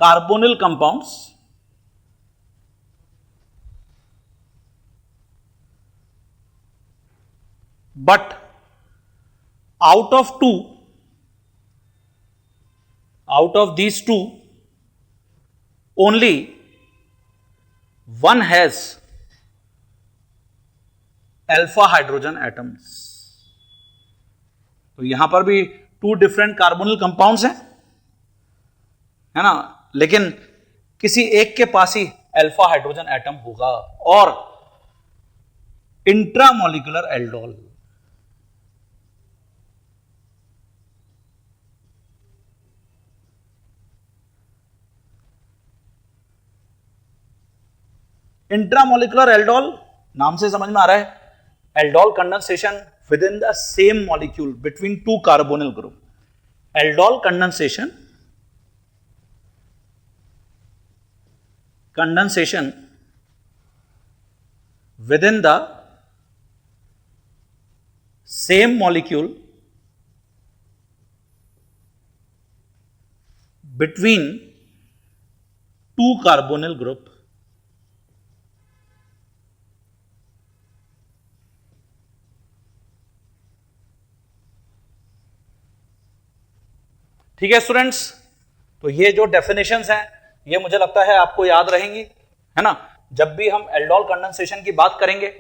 carbonyl compounds but out of these two only one has alpha hydrogen atoms. तो यहां पर भी to different carbonyl compounds हैं, है ना, लेकिन किसी एक के पास ही अल्फा हाइड्रोजन एटम होगा। और इंट्रामोलिकुलर एल्डोल, इंट्रामोलिकुलर एल्डोल नाम से समझ में आ रहा है, aldol condensation with in the same molecule between two carbonyl group. Aldol condensation within the same molecule between two carbonyl group ठीक है स्टूडेंट्स। तो ये जो डेफिनेशंस हैं ये मुझे लगता है आपको याद रहेंगी, है ना। जब भी हम एल्डोल कंडेंसेशन की बात करेंगे,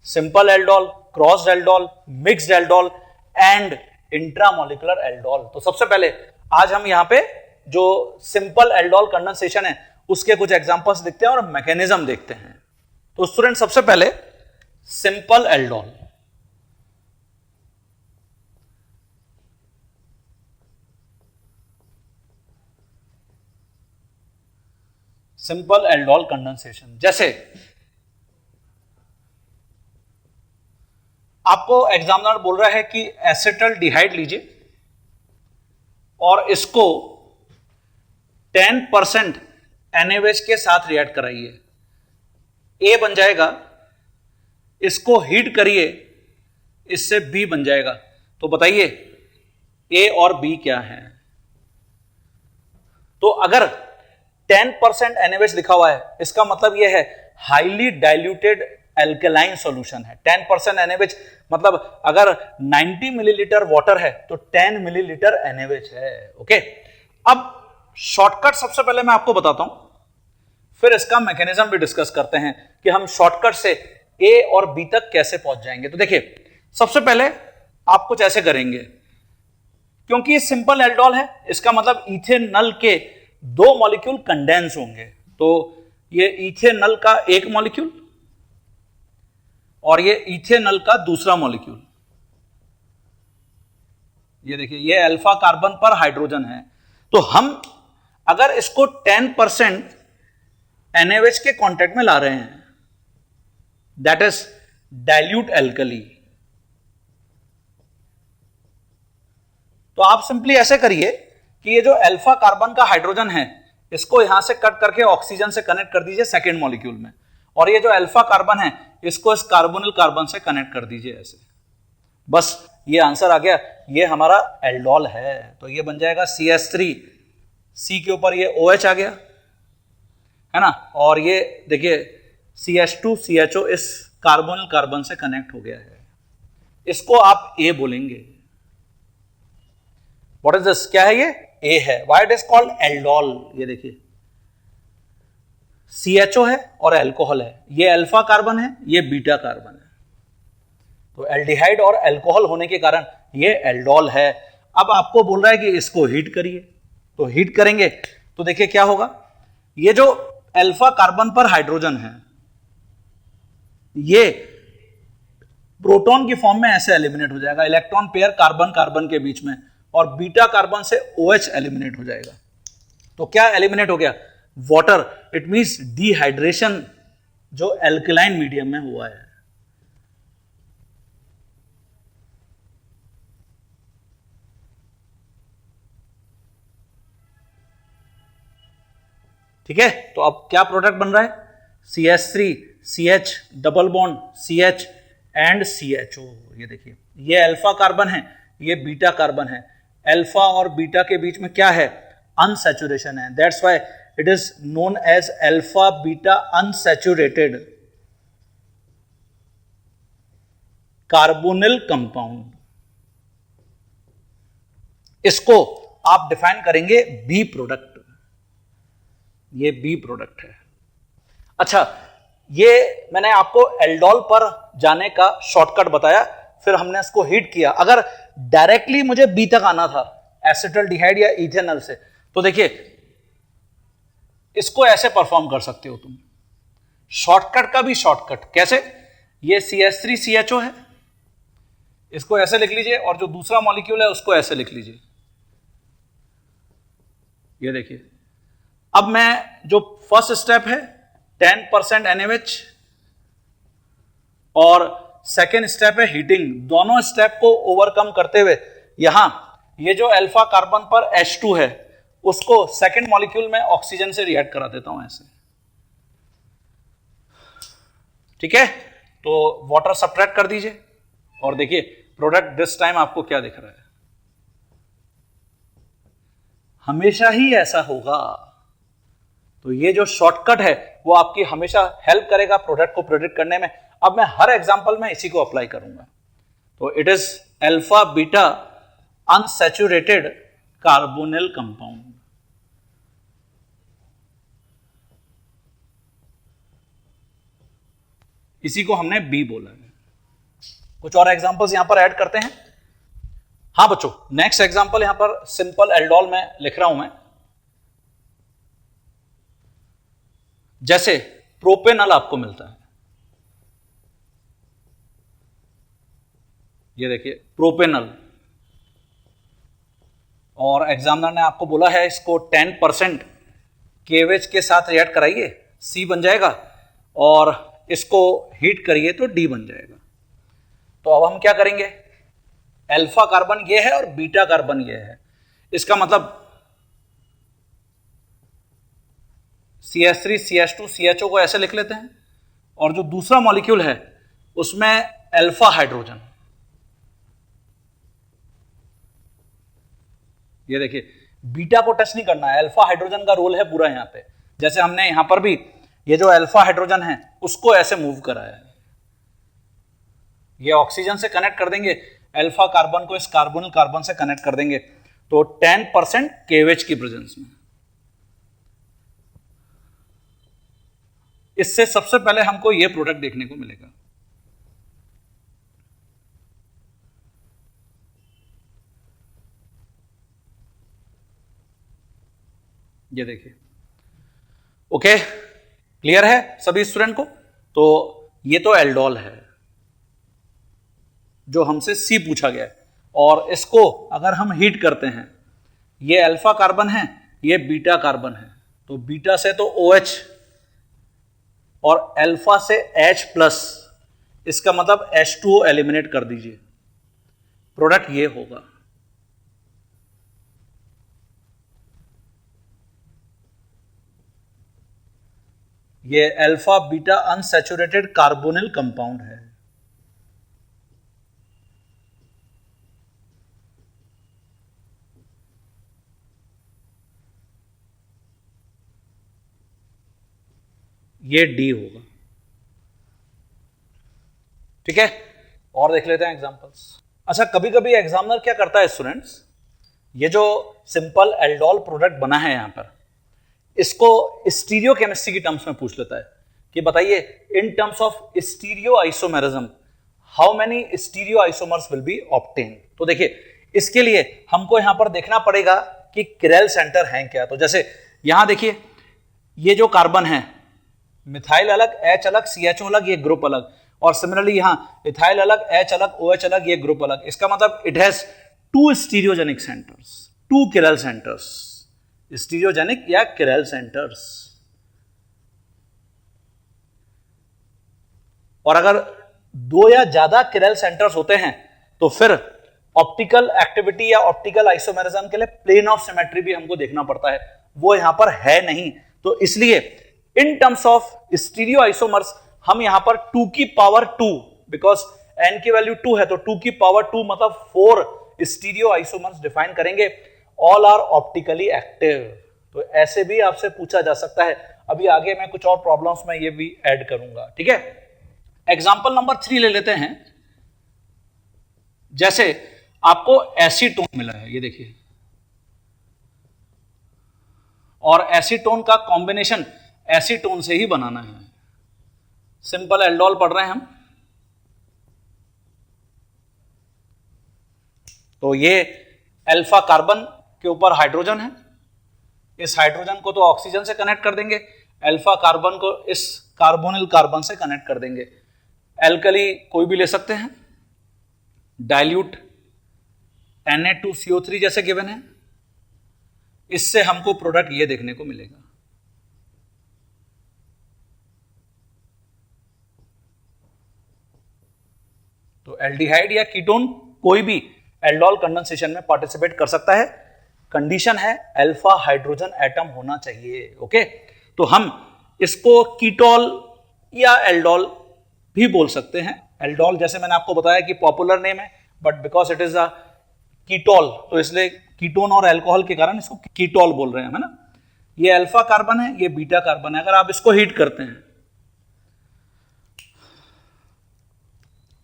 simple aldol, crossed aldol, mixed aldol and intramolecular aldol. तो सबसे पहले आज हम यहां पे जो सिंपल एल्डोल कंडेंसेशन है उसके कुछ एग्जांपल्स देखते हैं और मैकेनिज्म देखते हैं। तो स्टूडेंट सबसे पहले simple aldol, simple aldol condensation, जैसे आपको एग्जामिनर बोल रहा है कि एसिटल्डिहाइड लीजिए और इसको 10% NaOH के साथ रिएक्ट कराइए, A बन जाएगा, इसको हीट करिए, इससे B बन जाएगा। तो बताइए A और B क्या है। तो अगर 10% NaOH लिखा हुआ है इसका मतलब यह है हाईली डाइल्यूटेड एल्केलाइन सॉल्यूशन है। 10% NaOH मतलब अगर 90 मिलीलीटर वाटर है तो 10 मिलीलीटर NaOH है। ओके, अब शॉर्टकट सबसे पहले मैं आपको बताता हूं, फिर इसका मैकेनिज्म भी डिस्कस करते हैं कि हम शॉर्टकट से A और B तक कैसे पहुंच जाएंगे। तो देखिए सबसे पहले आप कुछ ऐसे करेंगे, क्योंकि ये सिंपल एल्डोल है इसका मतलब इथेनॉल के दो मॉलिक्यूल कंडेंस होंगे। तो ये इथेनॉल का एक मॉलिक्यूल और ये इथेनॉल का दूसरा मॉलिक्यूल, ये देखिए ये अल्फा कार्बन पर हाइड्रोजन है। तो हम अगर इसको 10% NaOH के कांटेक्ट में ला रहे हैं, दैट इज डाइल्यूट एल्कली, तो आप सिंपली ऐसे करिए कि ये जो अल्फा कार्बन का हाइड्रोजन है इसको यहां से कट करके ऑक्सीजन से कनेक्ट कर दीजिए सेकेंड मॉलिक्यूल में, और ये जो अल्फा कार्बन है इसको इस कार्बोनिल कार्बन से कनेक्ट कर दीजिए ऐसे। बस ये आंसर आ गया, ये हमारा एल्डोल है। तो ये बन जाएगा CH3, C के ऊपर ये OH आ गया, है ना, और ये देखिए CH2 CHO इस कार्बोनिल कार्बन से कनेक्ट हो गया है, इसको आप A बोलेंगे। व्हाट इज दिस, क्या है ये, A है। Why it is called aldol, ये देखिए CHO है और अल्कोहल है, ये अल्फा कार्बन है ये बीटा कार्बन है, तो एल्डिहाइड और अल्कोहल होने के कारण ये एल्डोल है। अब आपको बोल रहा है कि इसको हीट करिए, तो हीट करेंगे तो देखिए क्या होगा, ये जो अल्फा कार्बन पर हाइड्रोजन है ये प्रोटॉन की फॉर्म में ऐसे एलिमिनेट हो जाएगा, इलेक्ट्रॉन पेयर कार्बन कार्बन के बीच में, और बीटा कार्बन से OH एलिमिनेट हो जाएगा। तो क्या एलिमिनेट हो गया, वाटर, इट मींस डिहाइड्रेशन जो एल्कलाइन मीडियम में हुआ है। ठीक है, तो अब क्या प्रोडक्ट बन रहा है, CH3 CH double bond CH and CHO। ये देखिए ये अल्फा कार्बन है ये बीटा कार्बन है, अल्फा और बीटा के बीच में क्या है, अनसैचुरेशन है, that's why it is known as alpha beta unsaturated carbonyl compound. इसको आप डिफाइन करेंगे बी प्रोडक्ट, ये बी प्रोडक्ट है। अच्छा, ये मैंने आपको एल्डोल पर जाने का शॉर्टकट बताया, फिर हमने इसको हीट किया। अगर डायरेक्टली मुझे बी तक आना था एसिटल्डिहाइड या इथेनॉल से, तो देखिए इसको ऐसे परफॉर्म कर सकते हो तुम, शॉर्टकट का भी शॉर्टकट कैसे, ये CH3CHO है, इसको ऐसे लिख लीजिए, और जो दूसरा मॉलिक्यूल है उसको ऐसे लिख लीजिए। ये देखिए, अब मैं जो फर्स्ट स्टेप है 10% NaOH और सेकेंड स्टेप है हीटिंग, दोनों स्टेप को ओवरकम करते हुए यहां ये जो अल्फा कार्बन पर H2 है उसको सेकेंड मॉलिक्यूल में ऑक्सीजन से रिएक्ट करा देता हूं ऐसे। ठीक है, तो वाटर सब्ट्रैक्ट कर दीजिए और देखिए प्रोडक्ट दिस टाइम आपको क्या दिख रहा है। हमेशा ही ऐसा होगा, तो ये जो शॉर्टकट है वो आपकी हमेशा हेल्प करेगा प्रोडक्ट को प्रेडिक्ट करने में। अब मैं हर एग्जांपल में इसी को अप्लाई करूंगा। तो it is alpha beta unsaturated carbonyl compound. इसी को हमने बी बोला है। कुछ और एग्जांपल्स यहां पर ऐड करते हैं। हाँ बच्चों, नेक्स्ट एग्जांपल यहां पर सिंपल एल्डोल में लिख रहा हूं मैं। जैसे प्रोपेनल आपको मिलता है, ये देखिए प्रोपेनल, और एग्जामिनर ने आपको बोला है इसको 10% KOH के साथ रिएक्ट कराइए, C बन जाएगा, और इसको हीट करिए तो D बन जाएगा। तो अब हम क्या करेंगे, अल्फा कार्बन ये है और बीटा कार्बन ये है, इसका मतलब CH3CH2CHO को ऐसे लिख लेते हैं, और जो दूसरा मॉलिक्यूल है उसमें अल्फा हाइड्रोजन, ये देखिए बीटा को टच नहीं करना है, अल्फा हाइड्रोजन का रोल है पूरा यहां पे। जैसे हमने यहां पर भी ये जो अल्फा हाइड्रोजन है उसको ऐसे मूव कराया है, ये ऑक्सीजन से कनेक्ट कर देंगे, अल्फा कार्बन को इस कार्बोनिल कार्बन से कनेक्ट कर देंगे, तो 10% KOH की प्रेजेंस में। इससे सबसे पहले हमको यह प्रोडक्ट देखने को मिलेगा। ये देखिए, ओके, क्लियर है सभी स्टूडेंट को। तो ये तो एल्डोल है जो हमसे C पूछा गया है, और इसको अगर हम हीट करते हैं, ये अल्फा कार्बन है, ये बीटा कार्बन है, तो बीटा से तो OH और अल्फा से H+, इसका मतलब H2O एलिमिनेट कर दीजिए, प्रोडक्ट ये होगा। ये alpha beta unsaturated carbonyl compound है। ये डी होगा। ठीक है, और देख लेते हैं एग्जांपल्स। अच्छा, कभी कभी एग्जामिनर क्या करता है स्टूडेंट्स, ये जो सिंपल एल्डोल प्रोडक्ट बना है यहां पर, इसको स्टीरियो केमिस्ट्री की टर्म्स में पूछ लेता है कि बताइए इन terms of stereo isomerism how many stereo isomers will be obtain. तो देखिए इसके लिए हमको यहां पर देखना पड़ेगा कि किरेल सेंटर है क्या। तो जैसे यहां देखिए, ये जो कार्बन है, मिथाइल अलग, H अलग, CHO अलग, ये ग्रुप अलग, और सिमिलरली यहां इथाइल अलग, H अलग, OH अलग, ये ग्रुप अलग। इसका मतलब it has 2 stereogenic centres, 2 chiral centres, stereogenic या किरेल सेंटर्स। और अगर 2 या ज्यादा किरेल सेंटर्स होते हैं तो फिर ऑप्टिकल एक्टिविटी या ऑप्टिकल आइसोमेरिज्म के लिए प्लेन ऑफ सिमेट्री भी हमको देखना पड़ता है, वो यहां पर है नहीं। तो इसलिए in terms of stereo isomers हम यहां पर 2 की पावर 2, बिकॉज n की वैल्यू 2 है, तो 2 की पावर 2 मतलब 4 स्टीरियो आइसोमर्स डिफाइन करेंगे। All are optically active. तो ऐसे भी आपसे पूछा जा सकता है। अभी आगे मैं कुछ और प्रॉब्लम्स में ये भी ऐड करूंगा। ठीक है, एग्जांपल नंबर 3 ले लेते हैं। जैसे आपको एसीटोन मिला है, ये देखिए, और एसीटोन का कॉम्बिनेशन एसीटोन से ही बनाना है। सिंपल एल्डोल पढ़ रहे हैं हम। तो ये अल्फा कार्बन के ऊपर हाइड्रोजन है, इस हाइड्रोजन को तो ऑक्सीजन से कनेक्ट कर देंगे, अल्फा कार्बन को इस कार्बोनिल कार्बन से कनेक्ट कर देंगे। एल्कली कोई भी ले सकते हैं, डाइल्यूट Na2CO3 जैसे गिवन है, इससे हमको प्रोडक्ट ये देखने को मिलेगा। तो एल्डिहाइड या कीटोन कोई भी एल्डोल कंडेंसेशन में पार्टिसिपेट कर सकता है। कंडीशन है अल्फा हाइड्रोजन एटम होना चाहिए। ओके, तो हम इसको कीटोल या एल्डोल भी बोल सकते हैं। एल्डोल जैसे मैंने आपको बताया कि पॉपुलर नेम है, but because it is a ketol तो इसलिए कीटोन और अल्कोहल के कारण इसको कीटोल बोल रहे हैं, है ना। ये अल्फा कार्बन है, ये बीटा कार्बन है। अगर आप इसको हीट करते हैं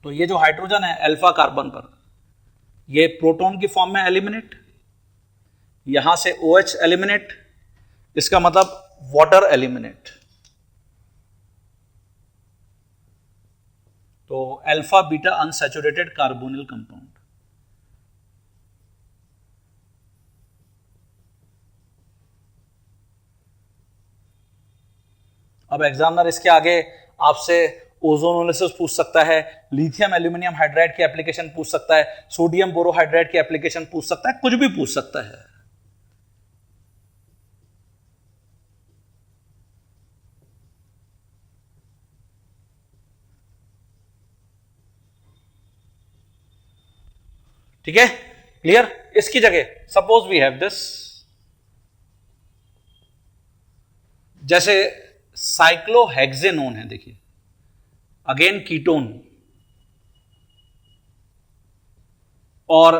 तो ये जो हाइड्रोजन है अल्फा कार्बन पर, ये प्रोटॉन की फॉर्म में एलिमिनेट, यहां से OH एलिमिनेट, इसका मतलब वाटर एलिमिनेट। तो alpha beta unsaturated carbonyl compound. अब एग्जामिनर इसके आगे आपसे ओजोनोलिसिस पूछ सकता है, लिथियम एल्यूमिनियम हाइड्राइड की एप्लीकेशन पूछ सकता है, सोडियम बोरोहाइड्राइड की एप्लीकेशन पूछ सकता है, कुछ भी पूछ सकता है। ठीक है, क्लियर। इसकी जगह सपोज वी हैव दिस, जैसे साइक्लोहेक्सेनोन है, देखिए अगेन कीटोन, और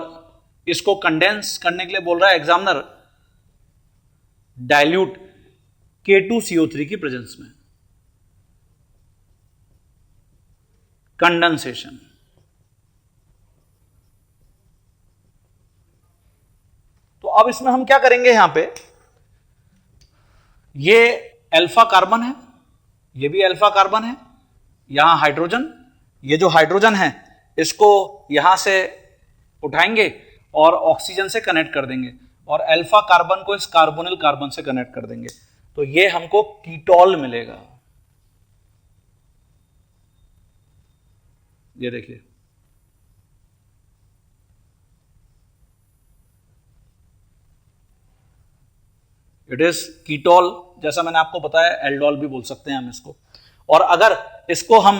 इसको कंडेंस करने के लिए बोल रहा है एग्जामिनर डाइल्यूट K2CO3 की प्रेजेंस में, कंडेंसेशन। तो अब इसमें हम क्या करेंगे, यहां पे ये अल्फा कार्बन है, ये भी अल्फा कार्बन है, यहां हाइड्रोजन, ये जो हाइड्रोजन है इसको यहां से उठाएंगे और ऑक्सीजन से कनेक्ट कर देंगे, और अल्फा कार्बन को इस कार्बोनिल कार्बन से कनेक्ट कर देंगे, तो ये हमको कीटोल मिलेगा। ये देखिए, इट इज कीटोल। जैसा मैंने आपको बताया एल्डोल भी बोल सकते हैं हम इसको। और अगर इसको हम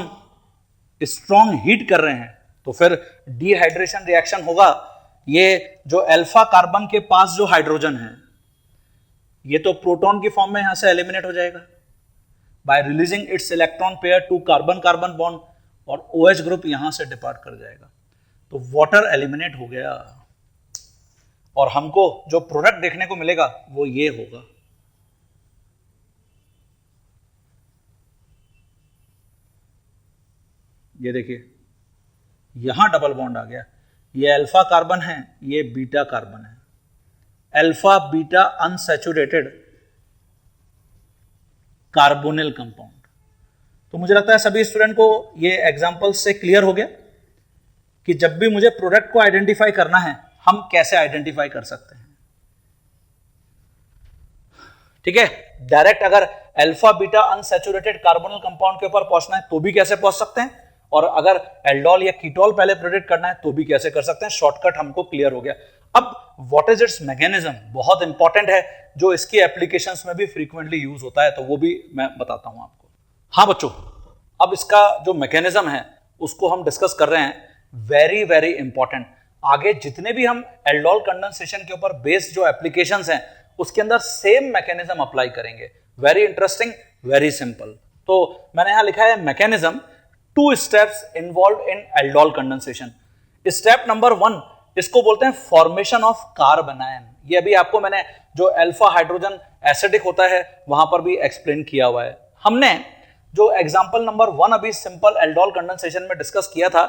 स्ट्रॉन्ग हीट कर रहे हैं तो फिर डिहाइड्रेशन रिएक्शन होगा। ये जो अल्फा कार्बन के पास जो हाइड्रोजन है ये तो प्रोटॉन की फॉर्म में यहां से एलिमिनेट हो जाएगा by releasing its electron pair to carbon carbon bond, और OH ग्रुप यहां से डिपार्ट कर जाएगा, तो वाटर एलिमिनेट हो गया, और हमको जो प्रोडक्ट देखने को मिलेगा वो ये होगा। ये देखिए यहां डबल बॉन्ड आ गया, ये अल्फा कार्बन है, ये बीटा कार्बन है, alpha beta unsaturated carbonyl compound. तो मुझे लगता है सभी स्टूडेंट को ये एग्जांपल से क्लियर हो गया कि जब भी मुझे प्रोडक्ट को आइडेंटिफाई करना है हम कैसे आइडेंटिफाई कर सकते हैं। ठीक है, डायरेक्ट अगर alpha beta unsaturated carbonyl compound के ऊपर पहुंचना है तो भी कैसे पहुंच सकते हैं, और अगर एल्डोल या कीटोल पहले प्रेडिक्ट करना है तो भी कैसे कर सकते हैं। शॉर्टकट हमको क्लियर हो गया। अब व्हाट इज इट्स मैकेनिज्म, बहुत इंपॉर्टेंट है, जो इसकी एप्लीकेशंस में भी फ्रीक्वेंटली यूज होता है, तो वो भी मैं बताता हूं आपको। हाँ बच्चों, अब इसका जो मैकेनिज्म है उसको हम डिस्कस कर रहे हैं, वेरी वेरी इंपॉर्टेंट। आगे जितने भी हम एल्डोल कंडेंसेशन के ऊपर बेस्ड जो एप्लीकेशंस हैं उसके अंदर सेम मैकेनिज्म अप्लाई करेंगे। Very interesting, very simple. तो मैंने यहां लिखा है मैकेनिज्म, 2 स्टेप्स इन्वॉल्व इन एल्डोल कंडेंसेशन। स्टेप नंबर 1 इसको बोलते हैं फॉर्मेशन ऑफ कार्बन आयन। ये अभी आपको मैंने जो अल्फा हाइड्रोजन एसिडिक होता है वहां पर भी एक्सप्लेन किया हुआ है। हमने जो एग्जांपल नंबर 1 अभी सिंपल एल्डोल कंडेंसेशन में डिस्कस किया था,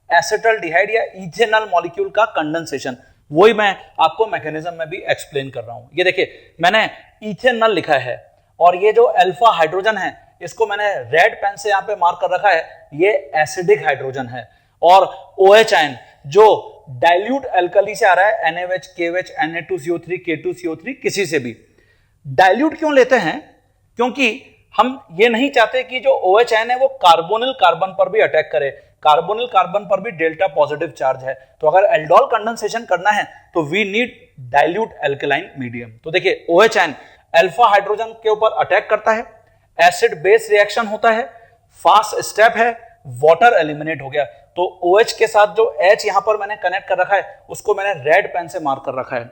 एसिटल्डिहाइड या इथेनॉल मॉलिक्यूल का कंडेंसेशन, वही मैं आपको मैकेनिज्म में भी एक्सप्लेन कर रहा हूं। ये देखिए मैंने इथेनॉल लिखा है, और ये जो अल्फा हाइड्रोजन है इसको मैंने रेड पेन से यहां पे मार्क कर रखा है, ये एसिडिक हाइड्रोजन है। और OH आयन जो डाइल्यूट अल्कली से आ रहा है, NaOH, KOH, Na2CO3, K2CO3, किसी से भी। डाइल्यूट क्यों लेते हैं? क्योंकि हम ये नहीं चाहते कि जो OHN है वो कार्बोनिल कार्बन पर भी अटैक करे। कार्बोनिल कार्बन पर भी डेल्टा पॉजिटिव चार्ज है, तो अगर एल्डोल कंडेंसेशन करना है तो we need dilute alkaline medium. तो देखिए OHN अल्फा हाइड्रोजन के ऊपर अटैक करता है, एसिड बेस रिएक्शन होता है, फास्ट स्टेप है, वाटर एलिमिनेट हो गया। तो OH के साथ जो H यहां पर मैंने कनेक्ट कर रखा है उसको मैंने रेड पेन से मार्क कर रखा है,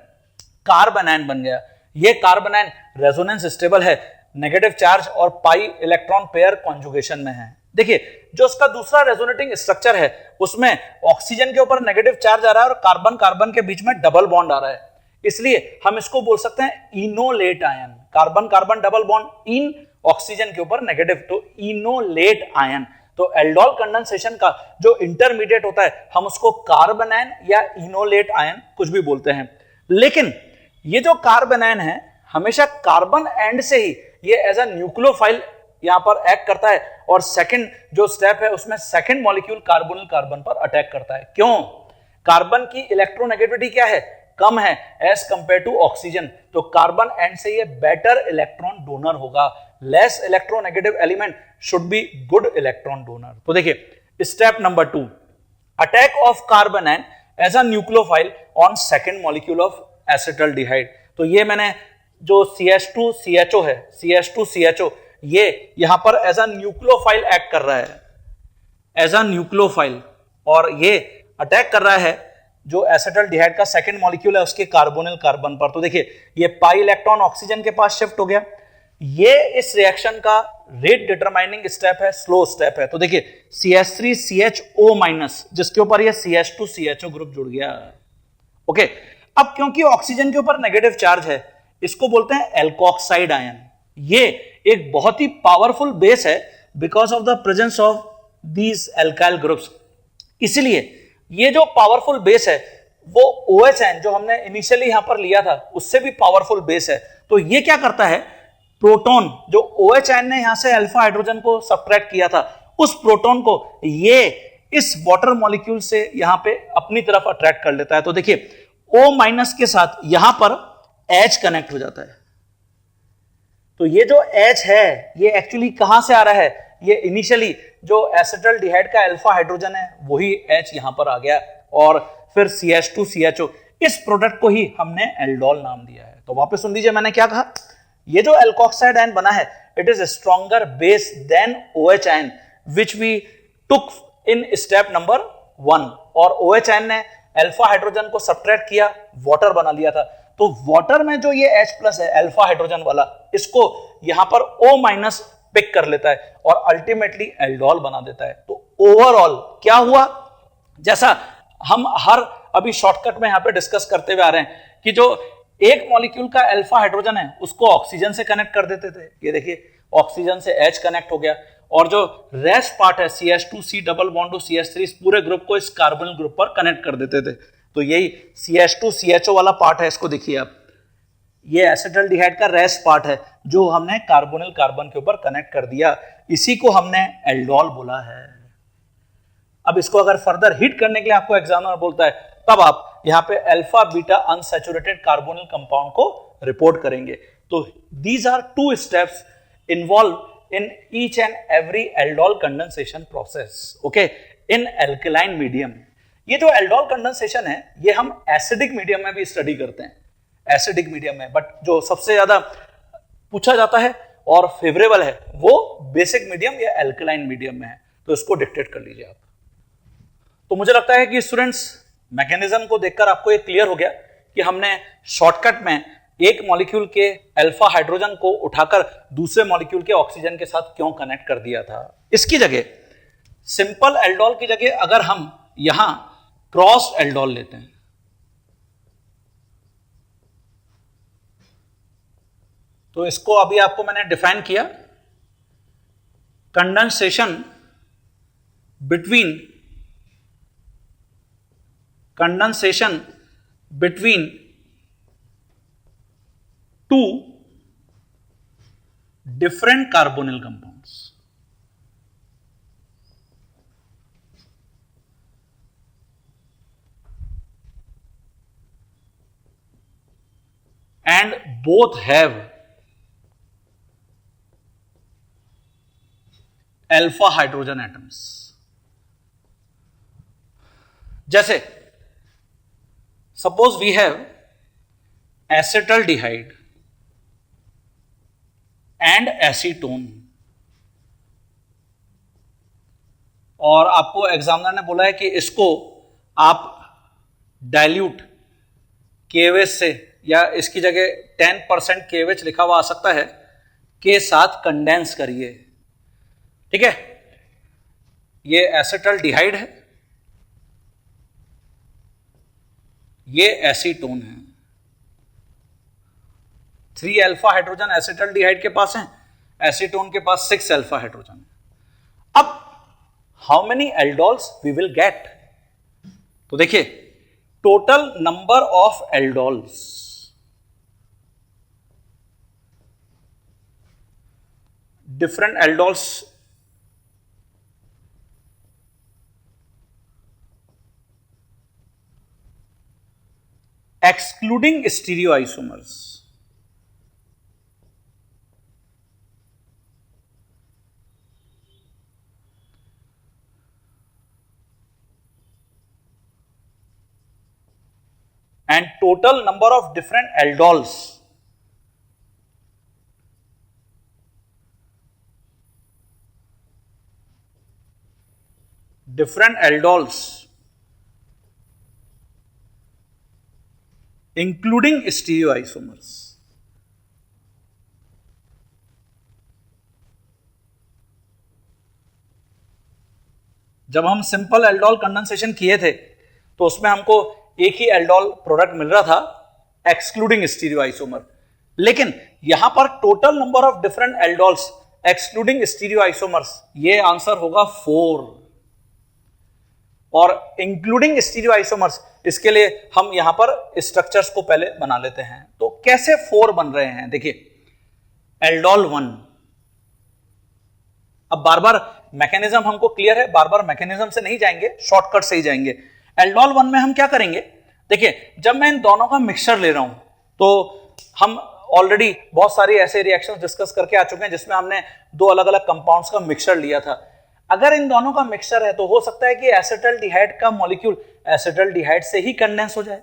कार्बोनाइन बन गया। ये कार्बोनाइन रेजोनेंस स्टेबल है, नेगेटिव चार्ज और पाई इलेक्ट्रॉन पेयर कॉन्जुगेशन में है। देखिए जो उसका दूसरा रेजोनेटिंग स्ट्रक्चर है उसमें ऑक्सीजन के ऊपर नेगेटिव चार्ज आ रहा है और कार्बन कार्बन के बीच में डबल बॉन्ड आ रहा है, इसलिए हम इसको बोल सकते हैं enolate ion. Carbon carbon double bond in, oxygen के ऊपर नेगेटिव, तो इनोलेट आयन। तो एल्डोल कंडेंसेशन का जो इंटरमीडिएट होता है हम उसको कार्बोनाइन या इनोलेट आयन कुछ भी बोलते हैं। लेकिन ये जो कार्बोनाइन है हमेशा कार्बन एंड से ही ये एज अ न्यूक्लियोफाइल यहां पर एक्ट करता है और सेकंड जो स्टेप है उसमें सेकंड मॉलिक्यूल कार्बोनिल कार्बन पर अटैक करता है। क्यों? कार्बन की इलेक्ट्रोनेगेटिविटी क्या है? कम है एज कंपेयर टू ऑक्सीजन, तो कार्बन एंड से ये बेटर इलेक्ट्रॉन डोनर होगा। Less electronegative element should be good electron donor. तो देखिए step number 2, attack of carbanion as a nucleophile on second molecule of acetaldehyde. तो ये मैंने जो CH2CHO है, CH2CHO, ये यहां पर एज अ न्यूक्लियोफाइल एक्ट कर रहा है, एज अ न्यूक्लियोफाइल, और ये अटैक कर रहा है जो एसिटल्डिहाइड का सेकंड मॉलिक्यूल है उसके कार्बोनिल कार्बन पर। तो देखिए ये पाई इलेक्ट्रॉन ऑक्सीजन के पास शिफ्ट हो गया। ये इस रिएक्शन का रेट डिटरमाइनिंग स्टेप है, स्लो स्टेप है। तो देखिए CH3CHO- जिसके ऊपर ये CH2CHO ग्रुप जुड़ गया। ओके, अब क्योंकि ऑक्सीजन के ऊपर नेगेटिव चार्ज है इसको बोलते हैं एल्कोक्साइड आयन। ये एक बहुत ही पावरफुल बेस है because of the presence of these alkyl groups. इसलिए ये जो पावरफुल बेस है वो OHN जो हमने इनिशियली यहां पर लिया था उससे भी पावरफुल बेस है। तो ये क्या करता है, प्रोटॉन जो OHN ने यहां से अल्फा हाइड्रोजन को सब्ट्रैक्ट किया था उस प्रोटॉन को ये इस वाटर मॉलिक्यूल से यहां पे अपनी तरफ अट्रैक्ट कर लेता है। तो देखिए O- के साथ यहां पर H कनेक्ट हो जाता है। तो ये जो H है ये एक्चुअली कहां से आ रहा है, ये इनिशियली जो एसिटल्डिहाइड का अल्फा हाइड्रोजन है वही H यहां पर आ गया और फिर CH2CHO, इस प्रोडक्ट को ही हमने एल्डोल नाम दिया है। तो वापस सुन लीजिए मैंने क्या कहा, ये जो एल्कोक्साइड आयन बना है it is stronger base than OH ion which we took in step number 1, और OH ने अल्फा हाइड्रोजन को सब्ट्रैक्ट किया, वाटर बना लिया था। तो वाटर में जो ये H+ है अल्फा हाइड्रोजन वाला, इसको यहां पर O- पिक कर लेता है और अल्टीमेटली एल्डोल बना देता है। तो ओवरऑल क्या हुआ, जैसा हम हर अभी शॉर्टकट में यहां पे डिस्कस करते हुए आ रहे हैं कि जो एक मॉलिक्यूल का अल्फा हाइड्रोजन है उसको ऑक्सीजन से कनेक्ट कर देते थे, ये देखिए ऑक्सीजन से H कनेक्ट हो गया, और जो रेस्ट पार्ट है CH2C double bond to CH3 इस पूरे ग्रुप को इस कार्बोनिल ग्रुप पर कनेक्ट कर देते थे। तो यही CH2CHO वाला पार्ट है, इसको देखिए आप, ये एसिटल्डिहाइड का रेस्ट पार्ट है जो हमने कार्बोनिल कार्बन के ऊपर कनेक्ट कर दिया, इसी को हमने एल्डोल बोला है। अब इसको अगर फर्दर हिट करने के लिए आपको एग्जामिनर बोलता है तब आप यहां पे alpha beta unsaturated carbonyl compound को रिपोर्ट करेंगे। तो these are 2 steps involve in each and every aldol condensation process, okay, in alkaline medium. ये जो एल्डोल कंडेंसेशन है ये हम एसिडिक मीडियम में भी स्टडी करते हैं, एसिडिक मीडियम में, बट जो सबसे ज्यादा पूछा जाता है और फेवरेबल है वो बेसिक मीडियम या एल्कलाइन मीडियम में है। तो इसको डिक्टेट कर लीजिए आप। तो मुझे लगता है कि स्टूडेंट्स मैकेनिज्म को देखकर आपको ये क्लियर हो गया कि हमने शॉर्टकट में एक मॉलिक्यूल के अल्फा हाइड्रोजन को उठाकर दूसरे मॉलिक्यूल के ऑक्सीजन के साथ क्यों कनेक्ट कर दिया था। इसकी जगह सिंपल एल्डोल की जगह अगर हम यहां क्रॉस एल्डोल लेते हैं तो इसको अभी आपको मैंने डिफाइन किया, condensation between 2 different carbonyl compounds, and both have alpha hydrogen atoms. जैसे suppose we have acetaldehyde and acetone, और आपको एग्जामिनर ने बोला है कि इसको आप डाइल्यूट KOH से, या इसकी जगह 10% KOH लिखा हुआ आ सकता है, के साथ कंडेंस करिए। ठीक है, ये एसिटल्डिहाइड है, ये एसीटोन है। 3 अल्फा हाइड्रोजन एसिटल्डिहाइड के पास है, एसीटोन के पास 6 अल्फा हाइड्रोजन है। अब how many aldols we will get? तो देखिए, total number of aldols, different aldols excluding stereoisomers, and total number of different aldols including stereoisomers। जब हम सिंपल एल्डोल कंडेंसेशन किए थे तो उसमें हमको एक ही एल्डोल प्रोडक्ट मिल रहा था एक्सक्लूडिंग स्टीरियोआइसोमर, लेकिन यहां पर total number of different aldols excluding stereoisomers, ये आंसर होगा 4, और इंक्लूडिंग स्टीरियोआइसोमर्स, इसके लिए हम यहां पर स्ट्रक्चर्स को पहले बना लेते हैं। तो कैसे 4 बन रहे हैं? देखिए, एल्डोल 1, अब बार बार मैकेनिज्म हमको क्लियर है, बार बार मैकेनिज्म से नहीं जाएंगे, शॉर्टकट से ही जाएंगे। एल्डोल 1 में हम क्या करेंगे? देखिए, जब मैं इन दोनों का मिक्सचर ले रहा हूं तो हम ऑलरेडी बहुत सारी ऐसे रिएक्शंस डिस्कस करके आ चुके हैं जिसमें हमने 2 अलग अलग कंपाउंड्स का मिक्सचर लिया था। अगर इन दोनों का मिक्सचर है तो हो सकता है कि एसिटल्डिहाइड का मॉलिक्यूल एसिटल्डिहाइड से ही कंडेंस हो जाए,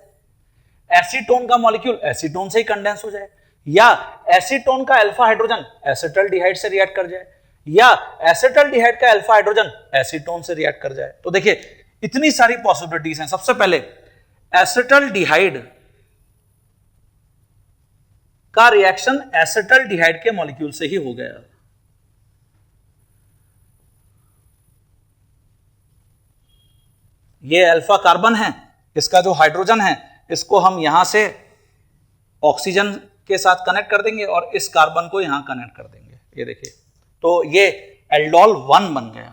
एसीटोन का मॉलिक्यूल एसीटोन से ही कंडेंस हो जाए, या एसीटोन का अल्फा हाइड्रोजन एसिटल्डिहाइड से रिएक्ट कर जाए, या एसिटल्डिहाइड का अल्फा हाइड्रोजन एसीटोन से रिएक्ट कर जाए। तो देखिए, इतनी सारी पॉसिबिलिटीज हैं। सबसे पहले एसिटल्डिहाइड का रिएक्शन एसिटल्डिहाइड के मॉलिक्यूल से ही हो गया। ये अल्फा कार्बन है, इसका जो हाइड्रोजन है इसको हम यहां से ऑक्सीजन के साथ कनेक्ट कर देंगे और इस कार्बन को यहां कनेक्ट कर देंगे। ये देखिए, तो ये एल्डोल 1 बन गया।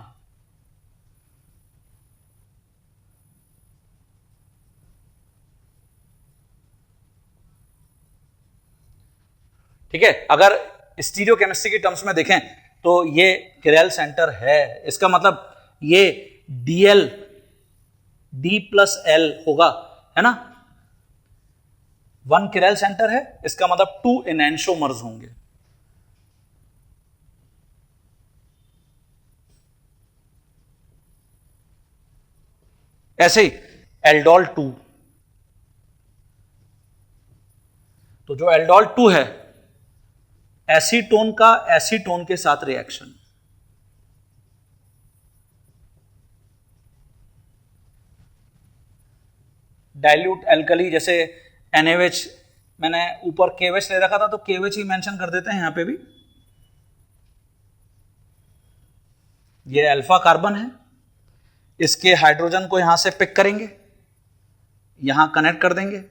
ठीक है, अगर स्टीरियोकेमिस्ट्री की टर्म्स में देखें तो ये किरेल सेंटर है, इसका मतलब ये DL D+L होगा, है ना। 1 किरेल सेंटर है, इसका मतलब 2 एनेंटिओमर्स होंगे। ऐसे ही एल्डोल 2, तो जो एल्डोल 2 है, एसीटोन का एसीटोन के साथ रिएक्शन, डाइल्यूट एल्कली, जैसे NaOH, मैंने ऊपर KOH ले रखा था तो KOH ही मेंशन कर देते हैं यहां पे भी। ये अल्फा कार्बन है, इसके हाइड्रोजन को यहां से पिक करेंगे, यहां कनेक्ट कर देंगे,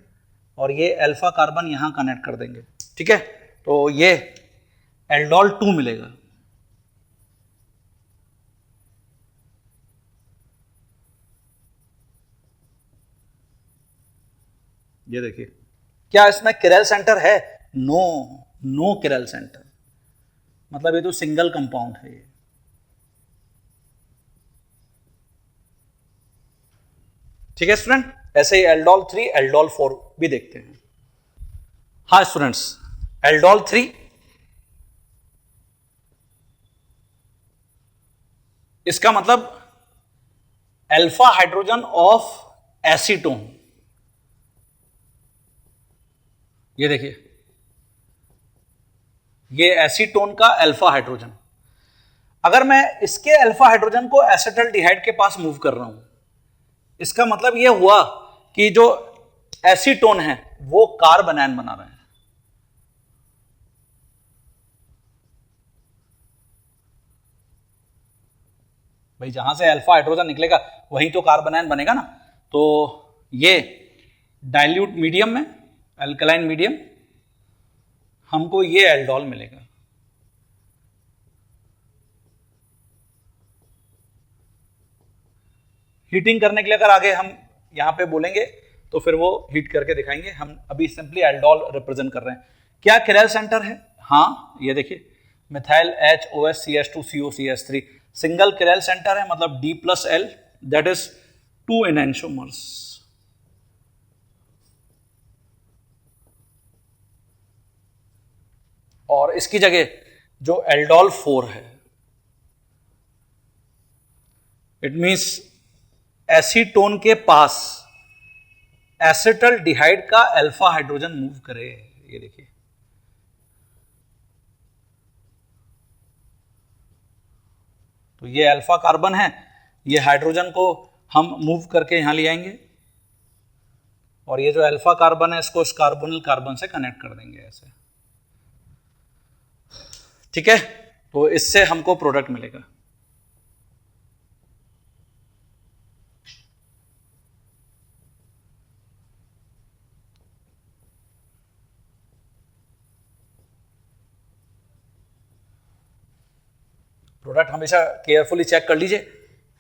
और ये अल्फा कार्बन यहां कनेक्ट कर देंगे। ठीक है, तो ये एल्डोल 2 मिलेगा। ये देखिए, क्या इसमें किरेल सेंटर है? नो किरेल सेंटर, मतलब ये तो सिंगल कंपाउंड है ये। ठीक है स्टूडेंट, ऐसे ही एल्डोल 3, एल्डोल 4 भी देखते हैं। हाँ स्टूडेंट्स, एल्डोल 3 इसका मतलब अल्फा हाइड्रोजन ऑफ एसीटोन, ये देखिए ये एसीटोन का अल्फा हाइड्रोजन। अगर मैं इसके अल्फा हाइड्रोजन को एसिटल्डिहाइड के पास मूव कर रहा हूं, इसका मतलब यह हुआ कि जो एसीटोन है वो कार्बोनाइन बना रहे हैं। भाई जहां से अल्फा हाइड्रोजन निकलेगा वहीं तो कार्बोनाइन बनेगा ना। तो ये डाइल्यूट मीडियम में, अल्कलाइन मीडियम, हमको ये एल्डोल मिलेगा। हीटिंग करने के लिए अगर आगे हम यहां पे बोलेंगे तो फिर वो हीट करके दिखाएंगे। हम अभी सिंपली एल्डोल रिप्रेजेंट कर रहे हैं। क्या किरैल सेंटर है? हाँ, ये देखिए methyl HOS CH2COCH3 single chiral centre है, मतलब D+L, दैट इज 2 एनेंटियोमर्स। और इसकी जगह जो एल्डोल 4 है, इट मींस एसीटोन के पास एसिटल्डिहाइड का अल्फा हाइड्रोजन मूव करे। ये देखिए तो ये अल्फा कार्बन है, ये हाइड्रोजन को हम मूव करके यहां ले आएंगे और ये जो अल्फा कार्बन है इसको इस कार्बोनिल कार्बन से कनेक्ट कर देंगे ऐसे। ठीक है, तो इससे हमको प्रोडक्ट मिलेगा। प्रोडक्ट हमेशा केयरफुली चेक कर लीजिए,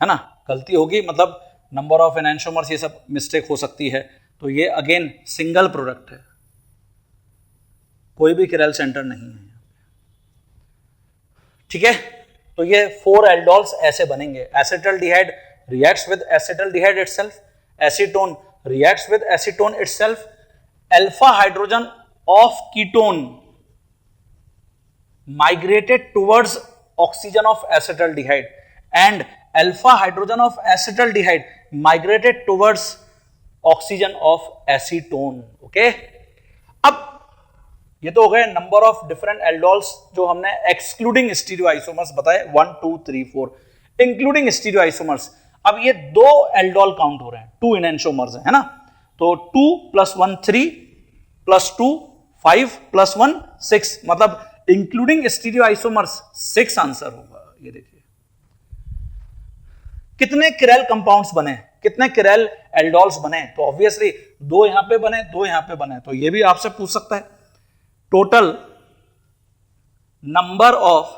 है ना। गलती होगी मतलब नंबर ऑफ एनेंटियोमर्स, ये सब मिस्टेक हो सकती है। तो ये अगेन सिंगल प्रोडक्ट है, कोई भी किरैल सेंटर नहीं है। ठीक है, तो ये 4 एल्डोल्स ऐसे बनेंगे। Acetaldehyde reacts with acetaldehyde itself, acetone reacts with acetone itself, alpha hydrogen of ketone migrated towards oxygen of acetaldehyde and alpha hydrogen of acetaldehyde migrated towards oxygen of acetone. Okay, अब ये तो हो गए नंबर ऑफ डिफरेंट एल्डोल्स जो हमने excluding stereoisomers बताए 1 2 3 4, including stereoisomers. अब ये 2 एल्डोल काउंट हो रहे हैं, 2 एनेंटियोमर्स है ना। तो 2 + 1 3 + 2 5 + 1 6, मतलब इंक्लूडिंग स्टीरियोआइसोमर्स 6 आंसर होगा। ये देखिए कितने किरैल कंपाउंड्स बने, कितने किरैल एल्डोल्स बने। तो ऑब्वियसली 2 यहां पे बने, 2 यहां पे बने। तो ये भी आपसे पूछ सकता है टोटल नंबर ऑफ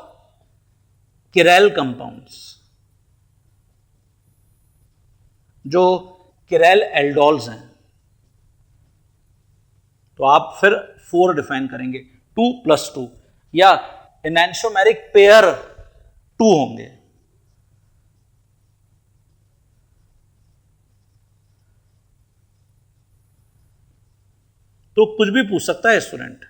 किरैल कंपाउंड्स जो किरैल एल्डोल्स हैं। तो आप फिर 4 डिफाइन करेंगे, 2 + 2, या एनेंटियोमेरिक पेयर 2 होंगे। तो कुछ भी पूछ सकता है स्टूडेंट।